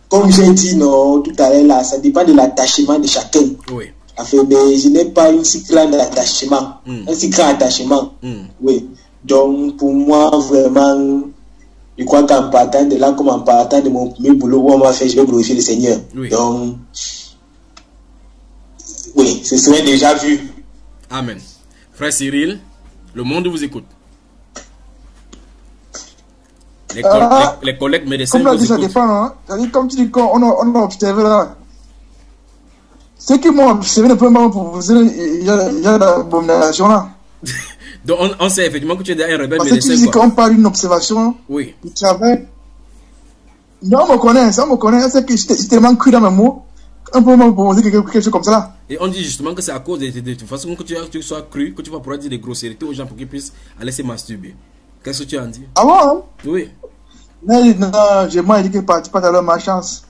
Speaker 4: Comme j'ai dit non, tout à l'heure là, ça dépend de l'attachement de chacun.
Speaker 1: Oui.
Speaker 4: Enfin, mais je n'ai pas un si grand attachement. Un si grand attachement. Oui. Donc, pour moi, vraiment, je crois qu'en partant de là, comme en partant de mon premier boulot, où on m'a fait, je vais glorifier le Seigneur. Oui. Donc, oui, ce serait déjà vu.
Speaker 1: Amen. Frère Cyril, le monde vous écoute. Les collègues médecins
Speaker 3: vous écoutent. Ça dépend, hein. Comme tu dis, on a observé là. Ceux qui m'ont observé ne peuvent pas vous dire il y a l'abomination là.
Speaker 1: Donc on sait effectivement que tu es un rebelle
Speaker 3: médecin.
Speaker 1: Parce
Speaker 3: que tu dis qu'on parle d'une observation.
Speaker 1: Oui.
Speaker 3: Du travail. Non, on me connaît, ça me connaît. C'est que j'étais tellement cru dans mes mots. Un peu pour poser quelque chose comme ça là.
Speaker 1: Et on dit justement que c'est à cause de toute façon que tu sois cru, que tu vas pouvoir dire des grossièretés aux gens pour qu'ils puissent aller se masturber. Qu'est-ce que tu en dis?
Speaker 3: Ah bon, hein?
Speaker 1: Oui.
Speaker 3: Non, j'ai moins dit que parti pas dans ma chance.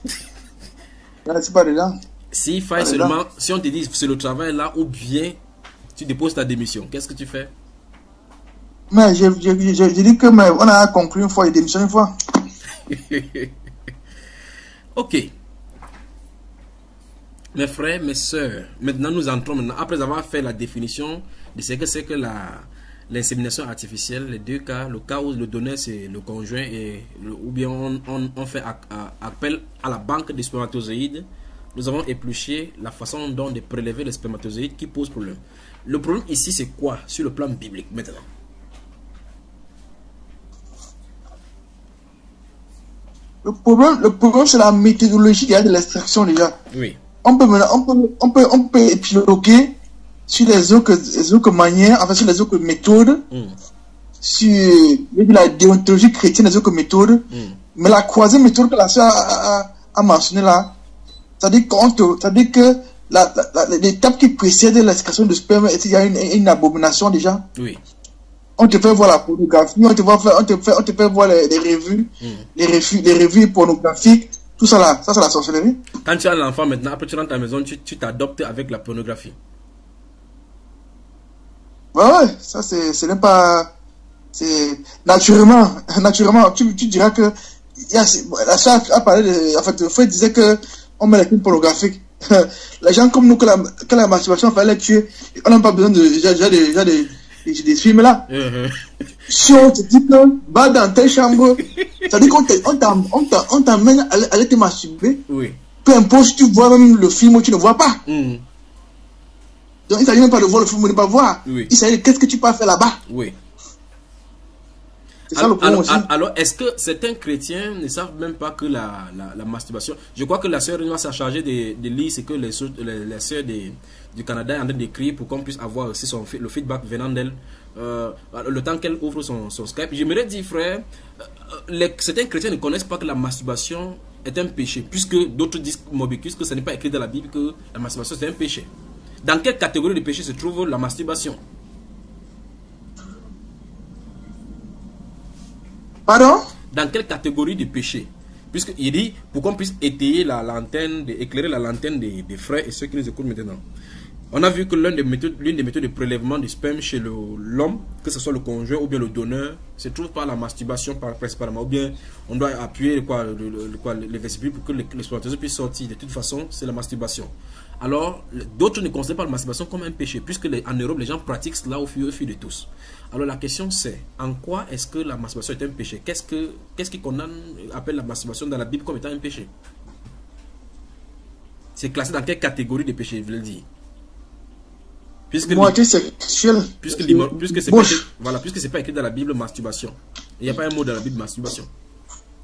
Speaker 3: C'est pas dedans.
Speaker 1: S'il faille seulement, si on te dit c'est le travail là, ou bien tu déposes ta démission, qu'est-ce que tu fais?
Speaker 3: Mais j'ai dit que on a conclu une fois et démission une fois.
Speaker 1: Ok. Mes frères, mes soeurs, maintenant nous entrons après avoir fait la définition de ce que c'est que l'insémination artificielle, les deux cas, le cas où le donneur c'est le conjoint ou bien on fait appel à la banque des spermatozoïdes. Nous avons épluché la façon dont de prélever les spermatozoïdes qui pose problème. Le problème ici c'est quoi sur le plan biblique maintenant?
Speaker 3: Le problème c'est la méthodologie de l'extraction déjà.
Speaker 1: Oui.
Speaker 3: On peut épiloguer sur les autres manières, enfin sur les autres méthodes, sur la déontologie chrétienne, les autres méthodes. Mais la troisième méthode que la sœur a mentionnée là, c'est-à-dire que l'étape qui précède l'extraction de sperme, il y a une abomination déjà.
Speaker 1: Oui.
Speaker 3: On te fait voir la pornographie, on te fait voir les revues, les revues pornographiques, tout ça là, ça c'est la sorcellerie.
Speaker 1: Quand tu as l'enfant maintenant, après tu rentres à la maison, tu t'adoptes avec la pornographie.
Speaker 3: Ouais, ça c'est même pas C'est naturellement, tu diras que la soeur a parlé de, en fait, Fred disait que on met les films pornographiques. Les gens comme nous, que la masturbation fallait tuer, on n'a pas besoin de des films là. Si on te dit que va dans telle chambre, ça dit qu'on t'emmène à aller te masturber.
Speaker 1: Oui.
Speaker 3: Peu importe si tu vois même le film ou tu ne vois pas. Donc il ne s'agit même pas de voir le film ou de ne pas voir.
Speaker 1: Oui.
Speaker 3: Il s'agit de qu'est-ce que tu peux faire là-bas.
Speaker 1: Oui.
Speaker 3: C'est ça le problème aussi.
Speaker 1: Alors, est-ce que certains chrétiens ne savent même pas que la masturbation... Je crois que la sœur Renoir s'est chargée de lire ce que les sœurs du Canada est en train d'écrire pour qu'on puisse avoir aussi le feedback venant d'elle. Le temps qu'elle ouvre son Skype. J'aimerais dire, frère, certains chrétiens ne connaissent pas que la masturbation est un péché, puisque d'autres disent, Mobicus, que ce n'est pas écrit dans la Bible que la masturbation c'est un péché. Dans quelle catégorie de péché se trouve la masturbation?
Speaker 3: Pardon?
Speaker 1: Dans quelle catégorie de péché? Puisqu'il dit, pour qu'on puisse étayer éclairer la lanterne des frères et ceux qui nous écoutent maintenant. On a vu que l'une des méthodes de prélèvement du sperme chez l'homme, que ce soit le conjoint ou bien le donneur, se trouve par la masturbation principalement. Ou bien on doit appuyer les vestibules pour que le spermatozoïde puisse sortir. De toute façon, c'est la masturbation. Alors, d'autres ne considèrent pas la masturbation comme un péché, puisque en Europe, les gens pratiquent cela au fil de tous. Alors la question c'est, en quoi est-ce que la masturbation est un péché? Qu'est-ce qui appelle la masturbation dans la Bible comme étant un péché? C'est classé dans quelle catégorie de péché, je veux le dire?
Speaker 3: Moitié sexuelle.
Speaker 1: Puisque c'est pas écrit dans la Bible, masturbation. Il n'y a pas un mot dans la Bible, masturbation.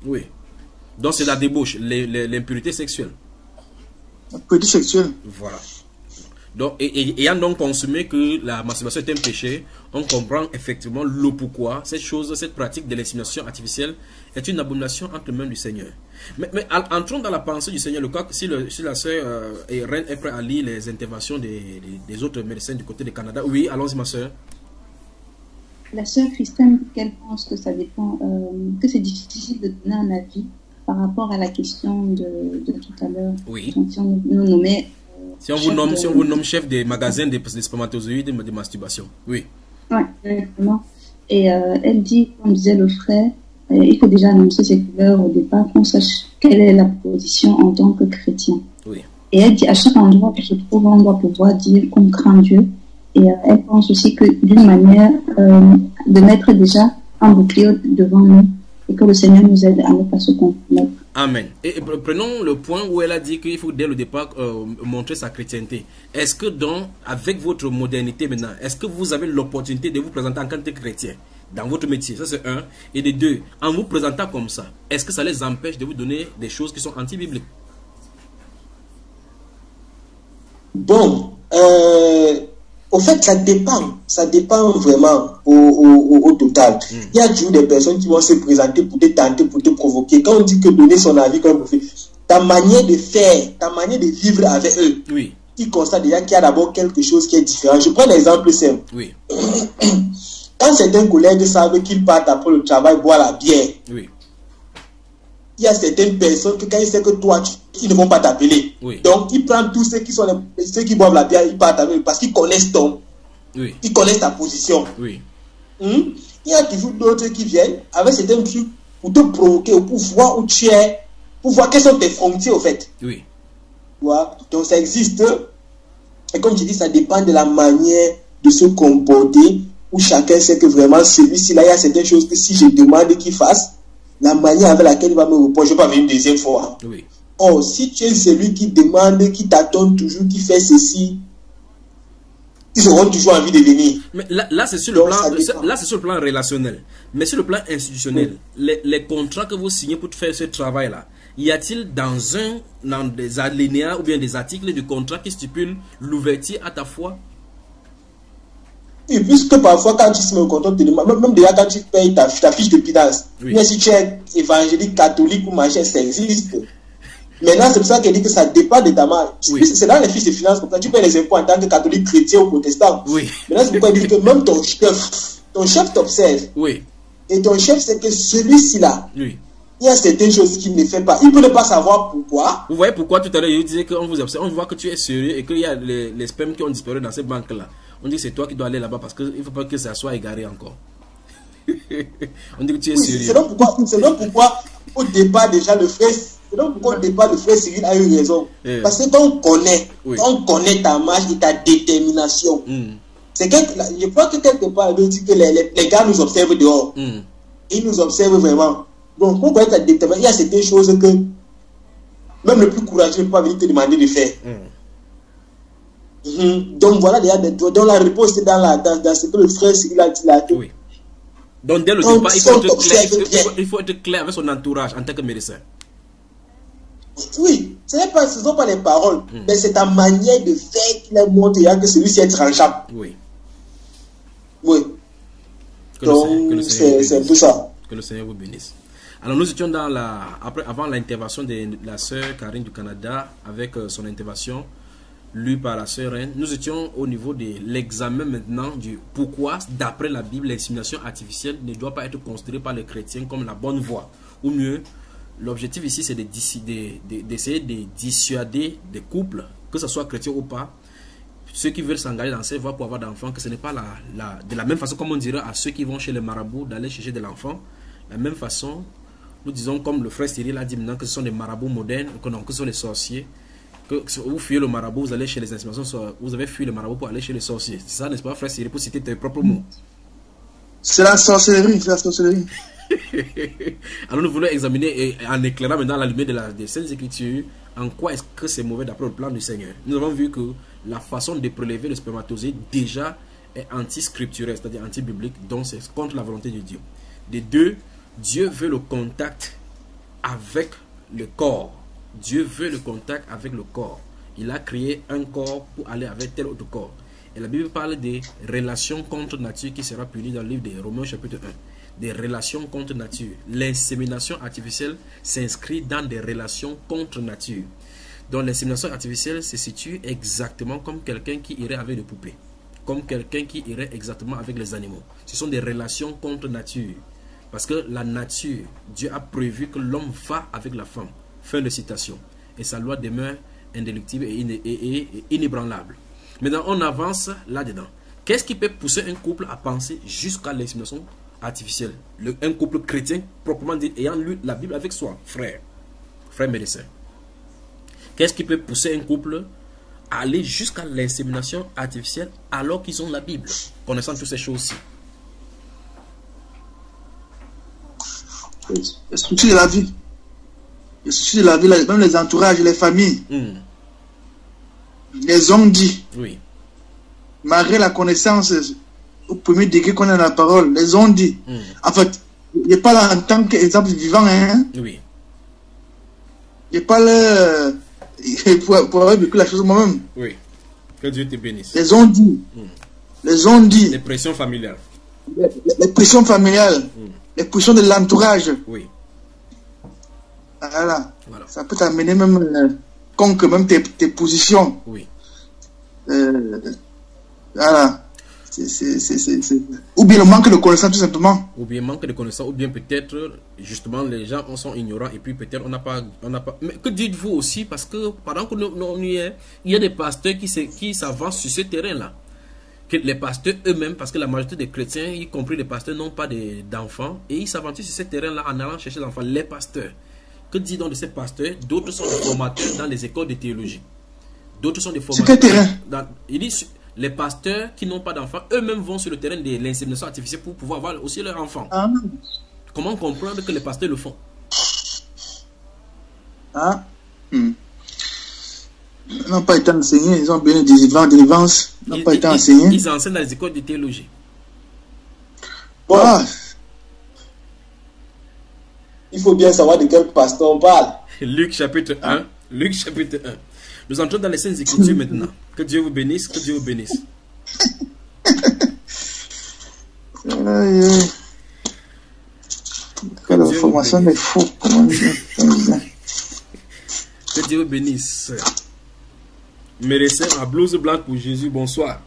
Speaker 1: Oui. Donc c'est la débauche, l'impurité sexuelle.
Speaker 3: L'impurité sexuelle.
Speaker 1: Voilà. Donc, ayant donc consumé que la masturbation est un péché, on comprend effectivement le pourquoi cette pratique de l'insémination artificielle est une abomination entre les mains du Seigneur. Mais entrons dans la pensée du Seigneur. Le cas, si la sœur Reine est prête à lire les interventions des autres médecins du côté du Canada. Oui, allons-y ma sœur.
Speaker 2: La sœur Christine, qu'elle pense que ça dépend, que c'est difficile de donner un avis par rapport à la question de tout à l'heure.
Speaker 1: Oui.
Speaker 2: Si on nous nommait...
Speaker 1: Si on vous nomme chef des magasins des spermatozoïdes de masturbation. Oui.
Speaker 2: Oui, exactement. Et elle dit, comme disait le frère, il faut déjà annoncer ses couleurs au départ, qu'on sache quelle est la position en tant que chrétien.
Speaker 1: Oui.
Speaker 2: Et elle dit, à chaque endroit où se trouve, on doit pouvoir dire qu'on craint Dieu. Et elle pense aussi que d'une manière de mettre déjà un bouclier devant nous et que le Seigneur nous aide à ne pas se compromettre.
Speaker 1: Amen. Et prenons le point où elle a dit qu'il faut dès le départ montrer sa chrétienté. Est-ce que donc, avec votre modernité maintenant, est-ce que vous avez l'opportunité de vous présenter en tant que chrétien dans votre métier? Ça c'est un. Et de deux, en vous présentant comme ça, est-ce que ça les empêche de vous donner des choses qui sont anti-bibliques?
Speaker 4: Bon, au fait, ça dépend vraiment au total. Il y a toujours des personnes qui vont se présenter pour te tenter, pour te provoquer. Quand on dit que donner son avis comme prophète, ta manière de faire, ta manière de vivre avec eux,
Speaker 1: oui.
Speaker 4: Ils constatent déjà qu'il y a d'abord quelque chose qui est différent. Je prends l'exemple simple.
Speaker 1: Oui.
Speaker 4: Quand certains collègues savent qu'ils partent après le travail boire la bière,
Speaker 1: oui.
Speaker 4: Il y a certaines personnes que quand ils savent que toi, ils ne vont pas t'appeler.
Speaker 1: Oui.
Speaker 4: Donc, ils prennent tous ceux qui boivent la bière, ils partent avec eux parce qu'ils connaissent
Speaker 1: oui.
Speaker 4: Ils connaissent ta position.
Speaker 1: Oui.
Speaker 4: Il y a toujours d'autres qui viennent avec certains trucs pour te provoquer, pour voir où tu es, pour voir quelles sont tes frontières, au fait.
Speaker 1: Oui.
Speaker 4: Voilà. Donc, ça existe. Et comme je dis, ça dépend de la manière de se comporter, où chacun sait que vraiment, celui-ci, là, il y a certaines choses que si je demande qu'il fasse, la manière avec laquelle il va me répondre, je ne vais pas venir une deuxième fois.
Speaker 1: Oui.
Speaker 4: Or, si tu es celui qui demande, qui t'attend toujours, qui fait ceci, ils auront toujours envie de venir.
Speaker 1: Mais là c'est sur le plan relationnel. Mais sur le plan institutionnel, les contrats que vous signez pour faire ce travail-là, y a-t-il dans des alinéas ou bien des articles du contrat qui stipulent l'ouverture à ta foi?
Speaker 4: Et puisque parfois quand tu signes un contrat, même déjà quand tu payes ta fiche de pénance, mais si tu es évangélique, catholique ou machin, ça existe. Maintenant, c'est pour ça qu'elle dit que ça dépend de ta marque. Oui. C'est dans les fiches de finances comme ça. Tu payes les impôts en tant que catholique, chrétien ou protestant.
Speaker 1: Oui.
Speaker 4: Maintenant, c'est pourquoi elle dit que même ton chef t'observe.
Speaker 1: Oui.
Speaker 4: Et ton chef, c'est que celui-ci là,
Speaker 1: oui.
Speaker 4: Il y a certaines choses qu'il ne fait pas. Il peut ne pas savoir pourquoi.
Speaker 1: Vous voyez pourquoi tout à l'heure, je vous disais qu'on vous observe. On voit que tu es sérieux et qu'il y a les spermes qui ont disparu dans ces banques-là. On dit que c'est toi qui dois aller là-bas parce qu'il ne faut pas que ça soit égaré encore. On dit que tu es sérieux.
Speaker 4: C'est donc pourquoi, au départ, déjà, le frère Cyril a eu raison. Parce que quand on connaît ta marche et ta détermination, c'est je crois que quelque part, il dit que les gars nous observent dehors. Ils nous observent vraiment. Donc, pour connaître ta détermination, il y a certaines choses que même le plus courageux ne peut pas venir te demander de faire. Donc voilà, donc la réponse est dans ce que le frère Cyril a dit là.
Speaker 1: Oui. Donc dès le départ, il faut être clair avec son entourage en tant que médecin.
Speaker 4: Oui, ce ne sont pas les paroles, mais c'est ta manière de faire qui leur montre que celui-ci est tranchable.
Speaker 1: Oui.
Speaker 4: Oui. Donc c'est un peu ça.
Speaker 1: Que le Seigneur vous bénisse. Alors nous étions dans avant l'intervention de la sœur Karine du Canada, avec son intervention lue par la sœur Reine, nous étions au niveau de l'examen maintenant du pourquoi, d'après la Bible, l'insémination artificielle ne doit pas être considérée par les chrétiens comme la bonne voie. Ou mieux, l'objectif ici c'est d'essayer de dissuader des couples, que ce soit chrétien ou pas, ceux qui veulent s'engager dans cette voie pour avoir d'enfants, que ce n'est pas de la même façon comme on dirait à ceux qui vont chez les marabouts d'aller chercher de l'enfant. La même façon, nous disons comme le frère Cyril a dit maintenant que ce sont des marabouts modernes, que ce sont les sorciers, que vous fuyez le marabout, vous allez chez les inséminations, vous avez fui le marabout pour aller chez les sorciers. C'est ça, n'est-ce pas, frère Cyril, pour citer tes propres mots?
Speaker 3: C'est la sorcellerie, c'est la sorcellerie.
Speaker 1: Alors nous voulons examiner en éclairant maintenant la lumière des Saintes Écritures en quoi est-ce que c'est mauvais d'après le plan du Seigneur. Nous avons vu que la façon de prélever le spermatozoïde déjà est anti-scripturelle, c'est-à-dire anti-biblique, donc c'est contre la volonté de Dieu. De deux, Dieu veut le contact avec le corps. Dieu veut le contact avec le corps. Il a créé un corps pour aller avec tel autre corps. Et la Bible parle des relations contre nature qui sera punie dans le livre de Romains chapitre 1. Des relations contre nature. L'insémination artificielle s'inscrit dans des relations contre nature. Donc l'insémination artificielle se situe exactement comme quelqu'un qui irait avec des poupées. Comme quelqu'un qui irait exactement avec les animaux. Ce sont des relations contre nature. Parce que la nature, Dieu a prévu que l'homme va avec la femme. Fin de citation. Et sa loi demeure indélictible et inébranlable. Maintenant, on avance là-dedans. Qu'est-ce qui peut pousser un couple à penser jusqu'à l'insémination artificielle? Un couple chrétien, proprement dit, ayant lu la Bible avec soi, frère médecin. Qu'est-ce qui peut pousser un couple à aller jusqu'à l'insémination artificielle alors qu'ils ont la Bible, connaissant toutes ces choses-ci?
Speaker 3: Le souci de la vie. Le souci de la vie, même les entourages, les familles. Les hommes dit.
Speaker 1: Oui.
Speaker 3: Malgré la connaissance au premier degré qu'on a dans la parole, les hommes dit. En fait, il n'est pas là en tant qu'exemple vivant. Hein?
Speaker 1: Oui.
Speaker 3: Il n'est pas là pour avoir vécu la chose moi-même.
Speaker 1: Oui. Que Dieu te bénisse.
Speaker 3: Les hommes dit. Les hommes dit.
Speaker 1: Les pressions familiales.
Speaker 3: Les pressions familiales. Les pressions de l'entourage.
Speaker 1: Oui.
Speaker 3: Voilà. Ça peut t'amener même contre même tes positions.
Speaker 1: Oui.
Speaker 3: Voilà. Ou bien le manque de connaissance tout simplement.
Speaker 1: Ou bien manque de connaissance, ou bien peut-être justement les gens sont ignorants et puis peut-être on n'a pas. Mais que dites-vous aussi, parce que pendant que nous y est, il y a des pasteurs qui s'avancent sur ce terrain-là. Que les pasteurs eux-mêmes, parce que la majorité des chrétiens, y compris les pasteurs, n'ont pas d'enfants, et ils s'aventurent sur ce terrain-là en allant chercher l'enfant. Les pasteurs. Que dit donc de ces pasteurs? D'autres sont des formateurs dans les écoles de théologie. D'autres sont des formateurs.
Speaker 3: Sur quel terrain?
Speaker 1: Il dit les pasteurs qui n'ont pas d'enfants, eux-mêmes vont sur le terrain de l'insémination artificielle pour pouvoir avoir aussi leur enfant. Comment comprendre que les pasteurs le font?
Speaker 3: Ils n'ont pas été enseignés, ils ont bien des délivrance, ils n'ont pas été enseignés.
Speaker 1: Ils enseignent dans les écoles de théologie.
Speaker 4: Bon. Il faut bien savoir de quel pasteur on parle.
Speaker 1: Luc chapitre 1. Luc chapitre 1. Nous entrons dans les Saintes Écritures maintenant. Que Dieu vous bénisse, que Dieu vous bénisse.
Speaker 3: La formation est fou.
Speaker 1: Que Dieu vous bénisse. Médecin à blouse blanche pour Jésus, bonsoir.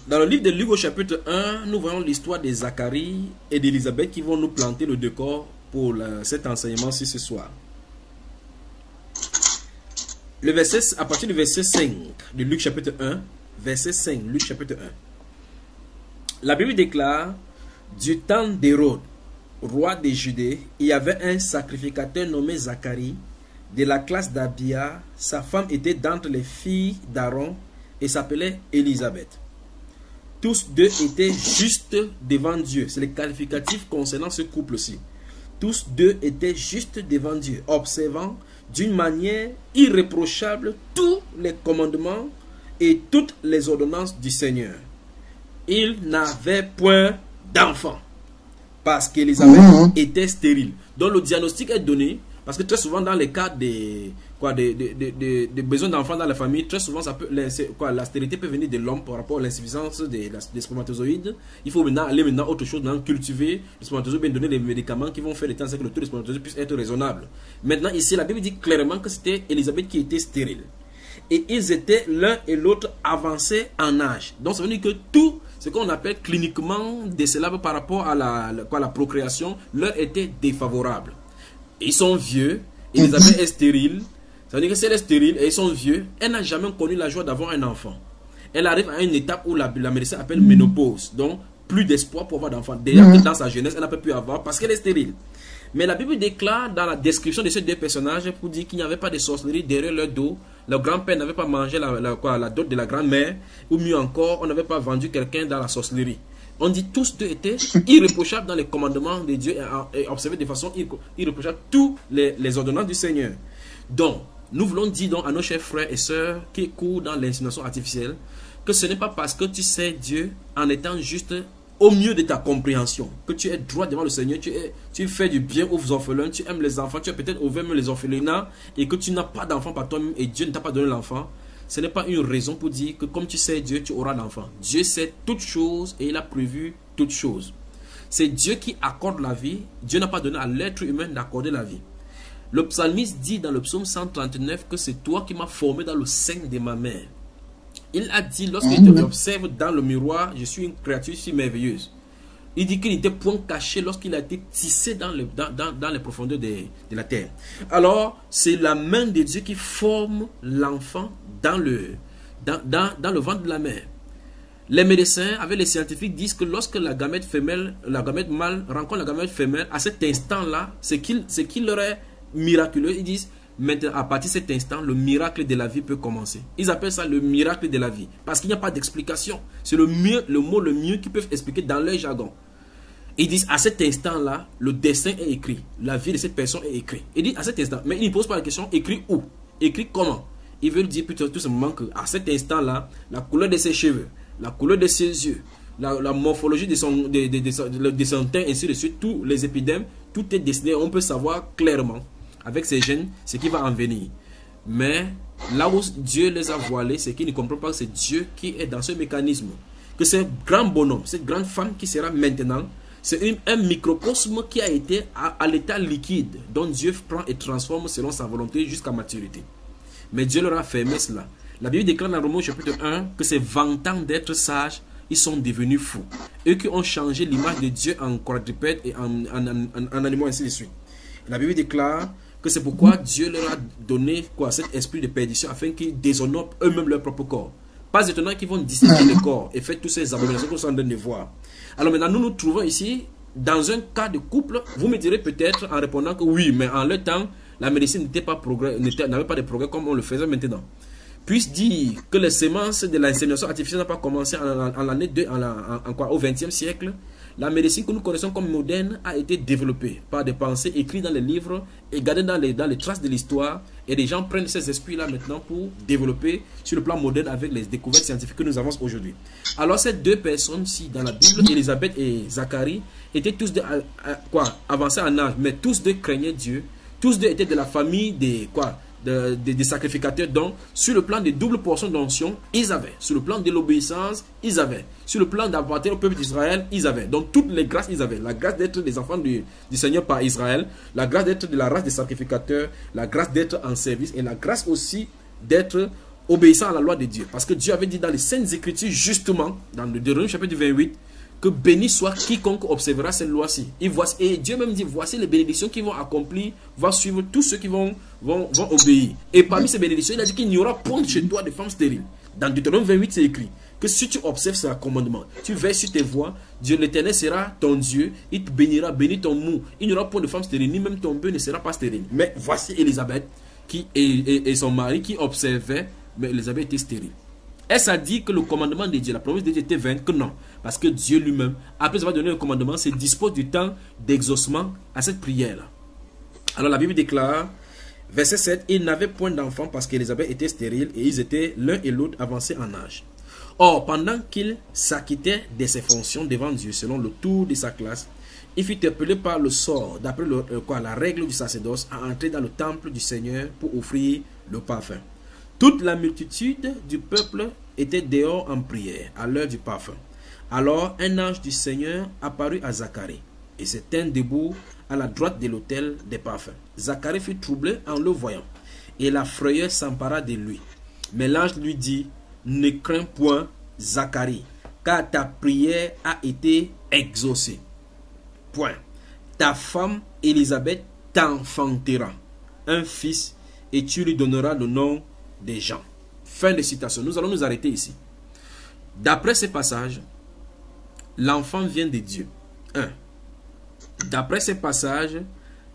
Speaker 1: Dans le livre de Luc au chapitre 1, nous voyons l'histoire de Zacharie et d'Élisabeth qui vont nous planter le décor pour cet enseignement-ci ce soir. À partir du verset 5 de Luc chapitre 1, verset 5, Luc chapitre 1. La Bible déclare, du temps d'Hérode, roi de Judée, il y avait un sacrificateur nommé Zacharie, de la classe d'Abia. Sa femme était d'entre les filles d'Aaron et s'appelait Élisabeth. Tous deux étaient justes devant Dieu. C'est le qualificatif concernant ce couple-ci. Tous deux étaient justes devant Dieu, observant d'une manière irréprochable tous les commandements et toutes les ordonnances du Seigneur. Ils n'avaient point d'enfants parce qu'Élisabeth était stérile. Donc le diagnostic est donné parce que très souvent dans les cas des besoins d'enfants dans la famille, très souvent ça peut, la stérilité peut venir de l'homme par rapport à l'insuffisance des spermatozoïdes. Il faut maintenant aller autre chose, cultiver les spermatozoïdes, bien donner les médicaments qui vont faire le temps que le taux de spermatozoïdes puisse être raisonnable. Maintenant ici la Bible dit clairement que c'était Élisabeth qui était stérile. Et ils étaient l'un et l'autre avancés en âge. Donc ça veut dire que tout ce qu'on appelle cliniquement décelable par rapport à la procréation leur était défavorable. Ils sont vieux, Élisabeth est stérile. Ça veut dire que si elle est stérile et ils sont vieux, elle n'a jamais connu la joie d'avoir un enfant. Elle arrive à une étape où la médecine appelle ménopause. Donc plus d'espoir pour avoir d'enfants. Déjà que dans sa jeunesse, elle n'a pas pu avoir parce qu'elle est stérile. Mais la Bible déclare dans la description de ces deux personnages pour dire qu'il n'y avait pas de sorcellerie derrière leur dos. Le grand-père n'avait pas mangé la dot de la grand-mère. Ou mieux encore, on n'avait pas vendu quelqu'un dans la sorcellerie. On dit tous deux étaient irréprochables dans les commandements de Dieu et observaient de façon irréprochable tous les ordonnances du Seigneur. Donc, nous voulons dire donc à nos chers frères et sœurs qui courent dans l'insémination artificielle que ce n'est pas parce que tu sais Dieu en étant juste au mieux de ta compréhension, que tu es droit devant le Seigneur, tu fais du bien aux orphelins, tu aimes les enfants, tu as peut-être ouvert même les orphelinats et que tu n'as pas d'enfant par toi-même et Dieu ne t'a pas donné l'enfant. Ce n'est pas une raison pour dire que comme tu sais Dieu, tu auras l'enfant. Dieu sait toutes choses et il a prévu toutes choses. C'est Dieu qui accorde la vie. Dieu n'a pas donné à l'être humain d'accorder la vie. Le psalmiste dit dans le psaume 139 que c'est toi qui m'as formé dans le sein de ma mère. Il a dit, lorsqu'il t'observe dans le miroir, je suis une créature si merveilleuse. Il dit qu'il n'était point caché lorsqu'il a été tissé dans les profondeurs de la terre. Alors, c'est la main de Dieu qui forme l'enfant dans le ventre de la mère. Les médecins, avec les scientifiques, disent que lorsque la gamète mâle rencontre la gamète femelle, à cet instant-là, ce qui leur est miraculeux, ils disent, maintenant, à partir de cet instant, le miracle de la vie peut commencer. Ils appellent ça le miracle de la vie. Parce qu'il n'y a pas d'explication. C'est le mot le mieux qu'ils peuvent expliquer dans leur jargon. Ils disent, à cet instant-là, le destin est écrit. La vie de cette personne est écrite. Ils disent, à cet instant. Mais ils ne posent pas la question, écrit où? Écrit comment? Ils veulent dire plutôt tout simplement qu'à cet instant-là, la couleur de ses cheveux, la couleur de ses yeux, la morphologie de son teint, ainsi de suite, tous les épidèmes, tout est dessiné. On peut savoir clairement avec ces gènes, ce qui va en venir. Mais là où Dieu les a voilés, c'est qu'ils ne comprennent pas que c'est Dieu qui est dans ce mécanisme. Que ce grand bonhomme, cette grande femme qui sera maintenant, c'est un microcosme qui a été à l'état liquide, dont Dieu prend et transforme selon sa volonté jusqu'à maturité. Mais Dieu leur a fermé cela. La Bible déclare dans Romains chapitre 1 que ces vantant d'être sages, ils sont devenus fous. Eux qui ont changé l'image de Dieu en quadrupède et en animaux, ainsi de suite. La Bible déclare que c'est pourquoi Dieu leur a donné cet esprit de perdition afin qu'ils déshonorent eux-mêmes leur propre corps. Pas étonnant qu'ils vont disséquer le corps et faire toutes ces abominations qu'on est en train de voir. Alors maintenant, nous nous trouvons ici dans un cas de couple. Vous me direz peut-être en répondant que oui, mais en leur temps, la médecine n'avait pas de progrès comme on le faisait maintenant. Puisse dire que les semences de l'insémination artificielle n'ont pas commencé en l'année 2, au XXe siècle. La médecine que nous connaissons comme moderne a été développée par des pensées écrites dans les livres et gardées dans les traces de l'histoire. Et les gens prennent ces esprits-là maintenant pour développer sur le plan moderne avec les découvertes scientifiques que nous avons aujourd'hui. Alors ces deux personnes-ci dans la Bible, Élisabeth et Zacharie, étaient tous deux avancés en âge, mais tous deux craignaient Dieu. Tous deux étaient de la famille des sacrificateurs. Donc, sur le plan des doubles portions d'onction, ils avaient. Sur le plan de l'obéissance, ils avaient. Sur le plan d'appartenir au peuple d'Israël, ils avaient. Donc, toutes les grâces, ils avaient. La grâce d'être des enfants du Seigneur par Israël, la grâce d'être de la race des sacrificateurs, la grâce d'être en service et la grâce aussi d'être obéissant à la loi de Dieu. Parce que Dieu avait dit dans les Saintes Écritures, justement, dans le Deutéronome chapitre 28, que béni soit quiconque observera cette loi-ci. Et Dieu même dit, voici les bénédictions qui vont accomplir, vont suivre tous ceux qui vont obéir. Et parmi ces bénédictions, il a dit qu'il n'y aura point chez toi de femmes stériles. Dans Deutéronome 28, c'est écrit que si tu observes ce commandement, tu veilles sur tes voies, Dieu l'Éternel sera ton Dieu, il te bénira, bénit ton mou. Il n'y aura point de femme stérile, ni même ton bœuf ne sera pas stérile. Mais voici Élisabeth et son mari qui observaient, mais Élisabeth était stérile. Est-ce à dire que le commandement de Dieu, la promesse de Dieu était vaine? Que non. Parce que Dieu lui-même, après avoir donné un commandement, se dispose du temps d'exaucement à cette prière-là. Alors la Bible déclare, verset 7, ils n'avaient point d'enfant parce qu'Élisabeth était stérile et ils étaient l'un et l'autre avancés en âge. Or, pendant qu'il s'acquittait de ses fonctions devant Dieu selon le tour de sa classe, il fut appelé par le sort, d'après la règle du sacerdoce, à entrer dans le temple du Seigneur pour offrir le parfum. Toute la multitude du peuple était dehors en prière à l'heure du parfum. Alors un ange du Seigneur apparut à Zacharie et se tint debout à la droite de l'autel des parfums. Zacharie fut troublé en le voyant et la frayeur s'empara de lui. Mais l'ange lui dit, ne crains point, Zacharie, car ta prière a été exaucée. Point. Ta femme Élisabeth t'enfantera un fils et tu lui donneras le nom des gens. Fin de citation. Nous allons nous arrêter ici. D'après ce passage, l'enfant vient de Dieu. 1. D'après ce passage,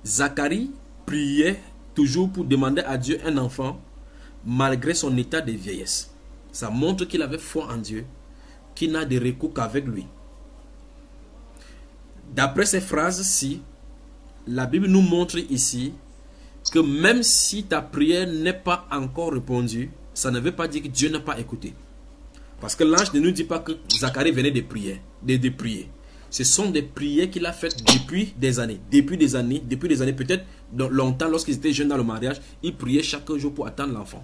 Speaker 1: Zacharie priait toujours pour demander à Dieu un enfant malgré son état de vieillesse. Ça montre qu'il avait foi en Dieu, qu'il n'a de recours qu'avec lui. D'après ces phrases-ci, la Bible nous montre ici que même si ta prière n'est pas encore répondue, ça ne veut pas dire que Dieu n'a pas écouté. Parce que l'ange ne nous dit pas que Zacharie venait de prier. Ce sont des prières qu'il a faites depuis des années. Depuis des années, peut-être longtemps, lorsqu'ils étaient jeunes dans le mariage, il priait chaque jour pour attendre l'enfant.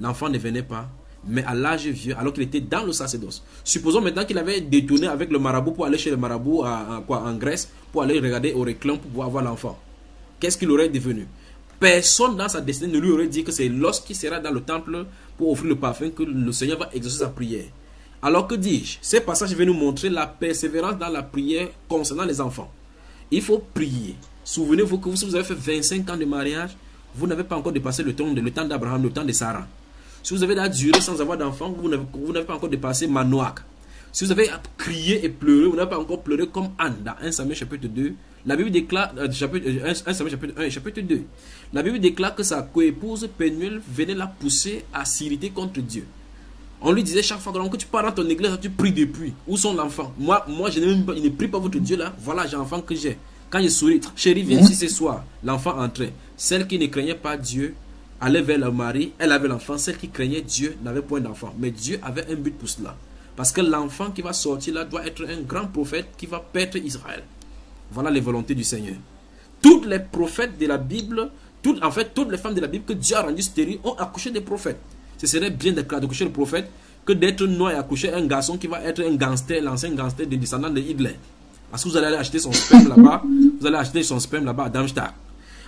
Speaker 1: L'enfant ne venait pas, mais à l'âge vieux, alors qu'il était dans le sacerdoce. Supposons maintenant qu'il avait détourné avec le marabout pour aller chez le marabout en Grèce, pour aller regarder au réclame pour pouvoir avoir l'enfant. Qu'est-ce qu'il aurait devenu? Personne dans sa destinée ne lui aurait dit que c'est lorsqu'il sera dans le temple pour offrir le parfum que le Seigneur va exaucer sa prière. Alors que dis-je? Ces passages viennent nous montrer la persévérance dans la prière concernant les enfants. Il faut prier. Souvenez-vous que si vous avez fait 25 ans de mariage, vous n'avez pas encore dépassé le temps d'Abraham, le temps de Sarah. Si vous avez duré sans avoir d'enfant, vous n'avez pas encore dépassé Manoach. Si vous avez crié et pleuré, vous n'avez pas encore pleuré comme Anne dans 1 Samuel chapitre 2. La Bible déclare, 1 Samuel chapitre 1 et chapitre 2. La Bible déclare que sa coépouse Pénuel venait la pousser à s'irriter contre Dieu. On lui disait chaque fois que tu pars dans ton église, tu pries depuis. Où sont l'enfant? Moi je ne prie pas votre Dieu là. Voilà, j'ai l'enfant que j'ai. Quand je souris, chérie, viens ici ce soir. L'enfant entrait. Celle qui ne craignait pas Dieu allait vers le mari, elle avait l'enfant. Celle qui craignait Dieu n'avait point d'enfant. Mais Dieu avait un but pour cela. Parce que l'enfant qui va sortir là doit être un grand prophète qui va paître Israël. Voilà les volontés du Seigneur. Toutes les prophètes de la Bible, toutes les femmes de la Bible que Dieu a rendues stériles ont accouché des prophètes. Ce serait bien d'accoucher le prophète que d'être noir et accoucher un garçon qui va être un gangster, l'ancien gangster des descendants de Hitler. Parce que vous allez aller acheter son sperme là-bas. Vous allez acheter son sperme là-bas à Darmstadt.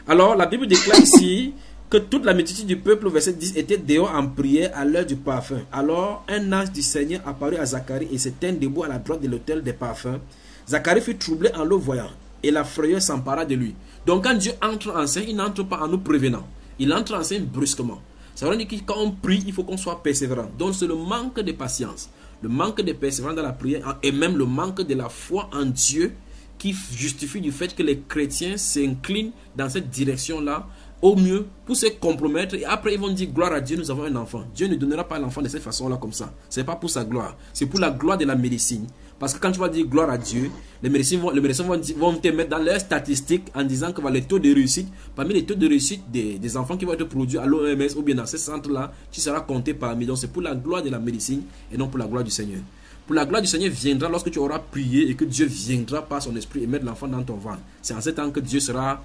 Speaker 1: Alors la Bible déclare ici que toute la multitude du peuple, verset 10, était dehors en prière à l'heure du parfum. Alors un ange du Seigneur apparut à Zacharie et se tint debout à la droite de l'autel des parfums. Zacharie fut troublé en le voyant et la frayeur s'empara de lui. Donc quand Dieu entre en scène, il n'entre pas en nous prévenant. Il entre en scène brusquement. Ça veut dire que quand on prie, il faut qu'on soit persévérant. Donc c'est le manque de patience, le manque de persévérance dans la prière et même le manque de la foi en Dieu qui justifie du fait que les chrétiens s'inclinent dans cette direction-là au mieux pour se compromettre et après ils vont dire gloire à Dieu, nous avons un enfant. Dieu ne donnera pas l'enfant de cette façon-là comme ça. Ce n'est pas pour sa gloire, c'est pour la gloire de la médecine. Parce que quand tu vas dire gloire à Dieu, les médecins vont te mettre dans leurs statistiques en disant que les taux de réussite, parmi les taux de réussite des enfants qui vont être produits à l'OMS ou bien dans ces centres-là, tu seras compté par millions. C'est pour la gloire de la médecine et non pour la gloire du Seigneur. Pour la gloire du Seigneur viendra lorsque tu auras prié et que Dieu viendra par son esprit et mettre l'enfant dans ton ventre. C'est en ce temps que Dieu sera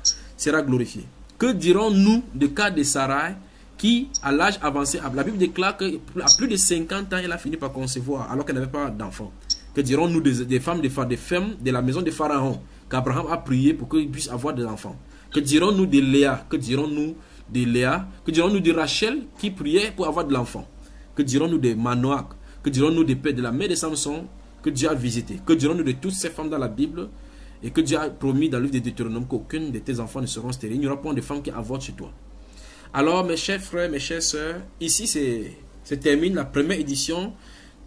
Speaker 1: glorifié. Que dirons-nous du cas de Sarah qui, à l'âge avancé, la Bible déclare qu'à plus de 50 ans, elle a fini par concevoir alors qu'elle n'avait pas d'enfant. Que dirons-nous des femmes de la maison de Pharaon qu'Abraham a prié pour qu'ils puissent avoir des enfants? Que dirons-nous de Léa? Que dirons-nous de Léa? Que dirons-nous de Rachel qui priait pour avoir de l'enfant? Que dirons-nous de Manoach? Que dirons-nous de la mère de Samson que Dieu a visité? Que dirons-nous de toutes ces femmes dans la Bible et que Dieu a promis dans le livre de Deutéronome qu'aucune de tes enfants ne seront stériles? Il n'y aura point de femmes qui avortent chez toi. Alors mes chers frères, mes chères sœurs, ici se termine la première édition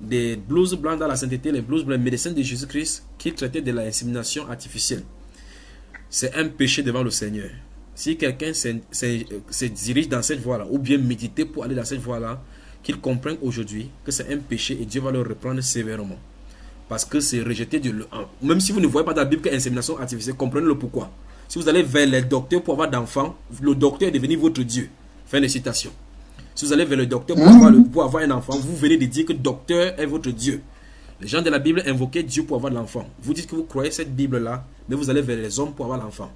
Speaker 1: des blouses blancs dans la sainteté, les blouses blancs, les médecins de Jésus-Christ qui traitaient de l'insémination artificielle. C'est un péché devant le Seigneur. Si quelqu'un se dirige dans cette voie-là, ou bien méditer pour aller dans cette voie-là, qu'il comprenne aujourd'hui que c'est un péché et Dieu va le reprendre sévèrement. Parce que c'est rejeter Dieu. Même si vous ne voyez pas dans la Bible que l'insémination artificielle, comprenez le pourquoi. Si vous allez vers les docteurs pour avoir d'enfants, le docteur est devenu votre Dieu. Fin de citation. Si vous allez vers le docteur pour avoir un enfant, vous venez de dire que le docteur est votre Dieu. Les gens de la Bible invoquaient Dieu pour avoir l'enfant. Vous dites que vous croyez cette Bible-là, mais vous allez vers les hommes pour avoir l'enfant.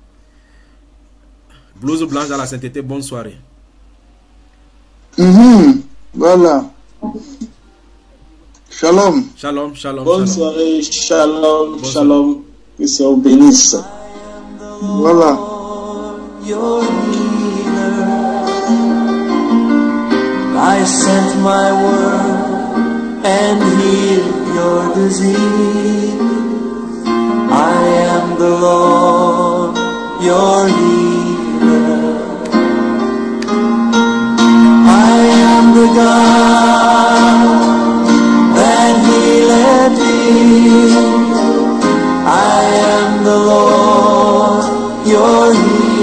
Speaker 1: Blouse blanche dans la sainteté, bonne soirée.
Speaker 3: Voilà. Shalom.
Speaker 1: Shalom, shalom.
Speaker 4: Bonne soirée, shalom, shalom. Que le Seigneur bénisse.
Speaker 3: Voilà.
Speaker 6: I sent my word and healed your disease. I am the Lord, your healer. I am the God that healeth thee. I am the Lord, your healer.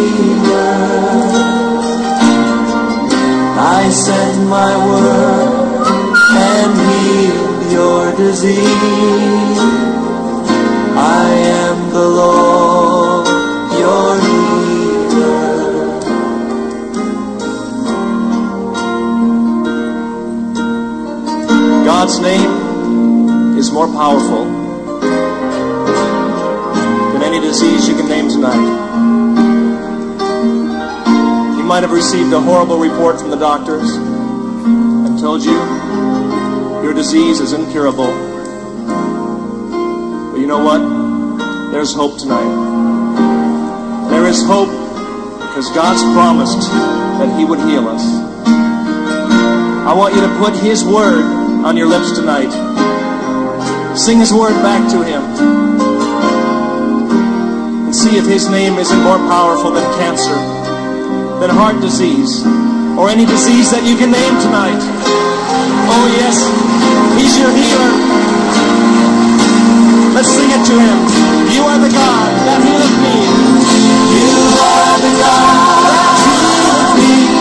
Speaker 6: I sent my word and healed your disease. I am the Lord, your healer.
Speaker 5: God's name is more powerful than any disease you can name tonight. You might have received a horrible report from the doctors and told you your disease is incurable. But you know what? There's hope tonight. There is hope because God's promised that He would heal us. I want you to put His word on your lips tonight. Sing His word back to Him. And see if His name isn't more powerful than cancer, than heart disease, or any disease that you can name tonight. Oh yes, He's your healer. Let's sing it to Him. You are the God that healeth me.
Speaker 6: You are the God that healeth me.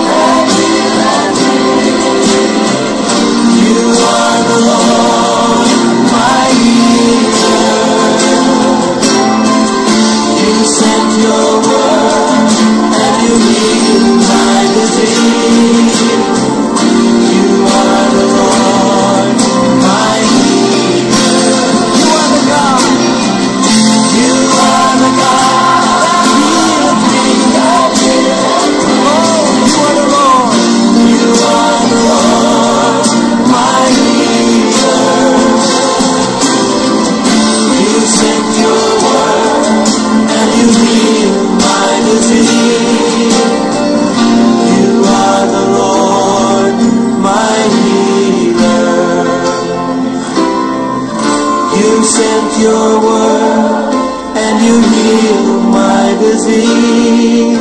Speaker 6: You are the Lord, my healer. You sent your word and you healed my disease. You are the Lord, my healer. You are the God. You are the God that healeth me. Oh, you are the Lord. You are the Lord, my healer. You sent your word and you healed my disease. You are the Lord, my healer. You sent your word and you healed my disease.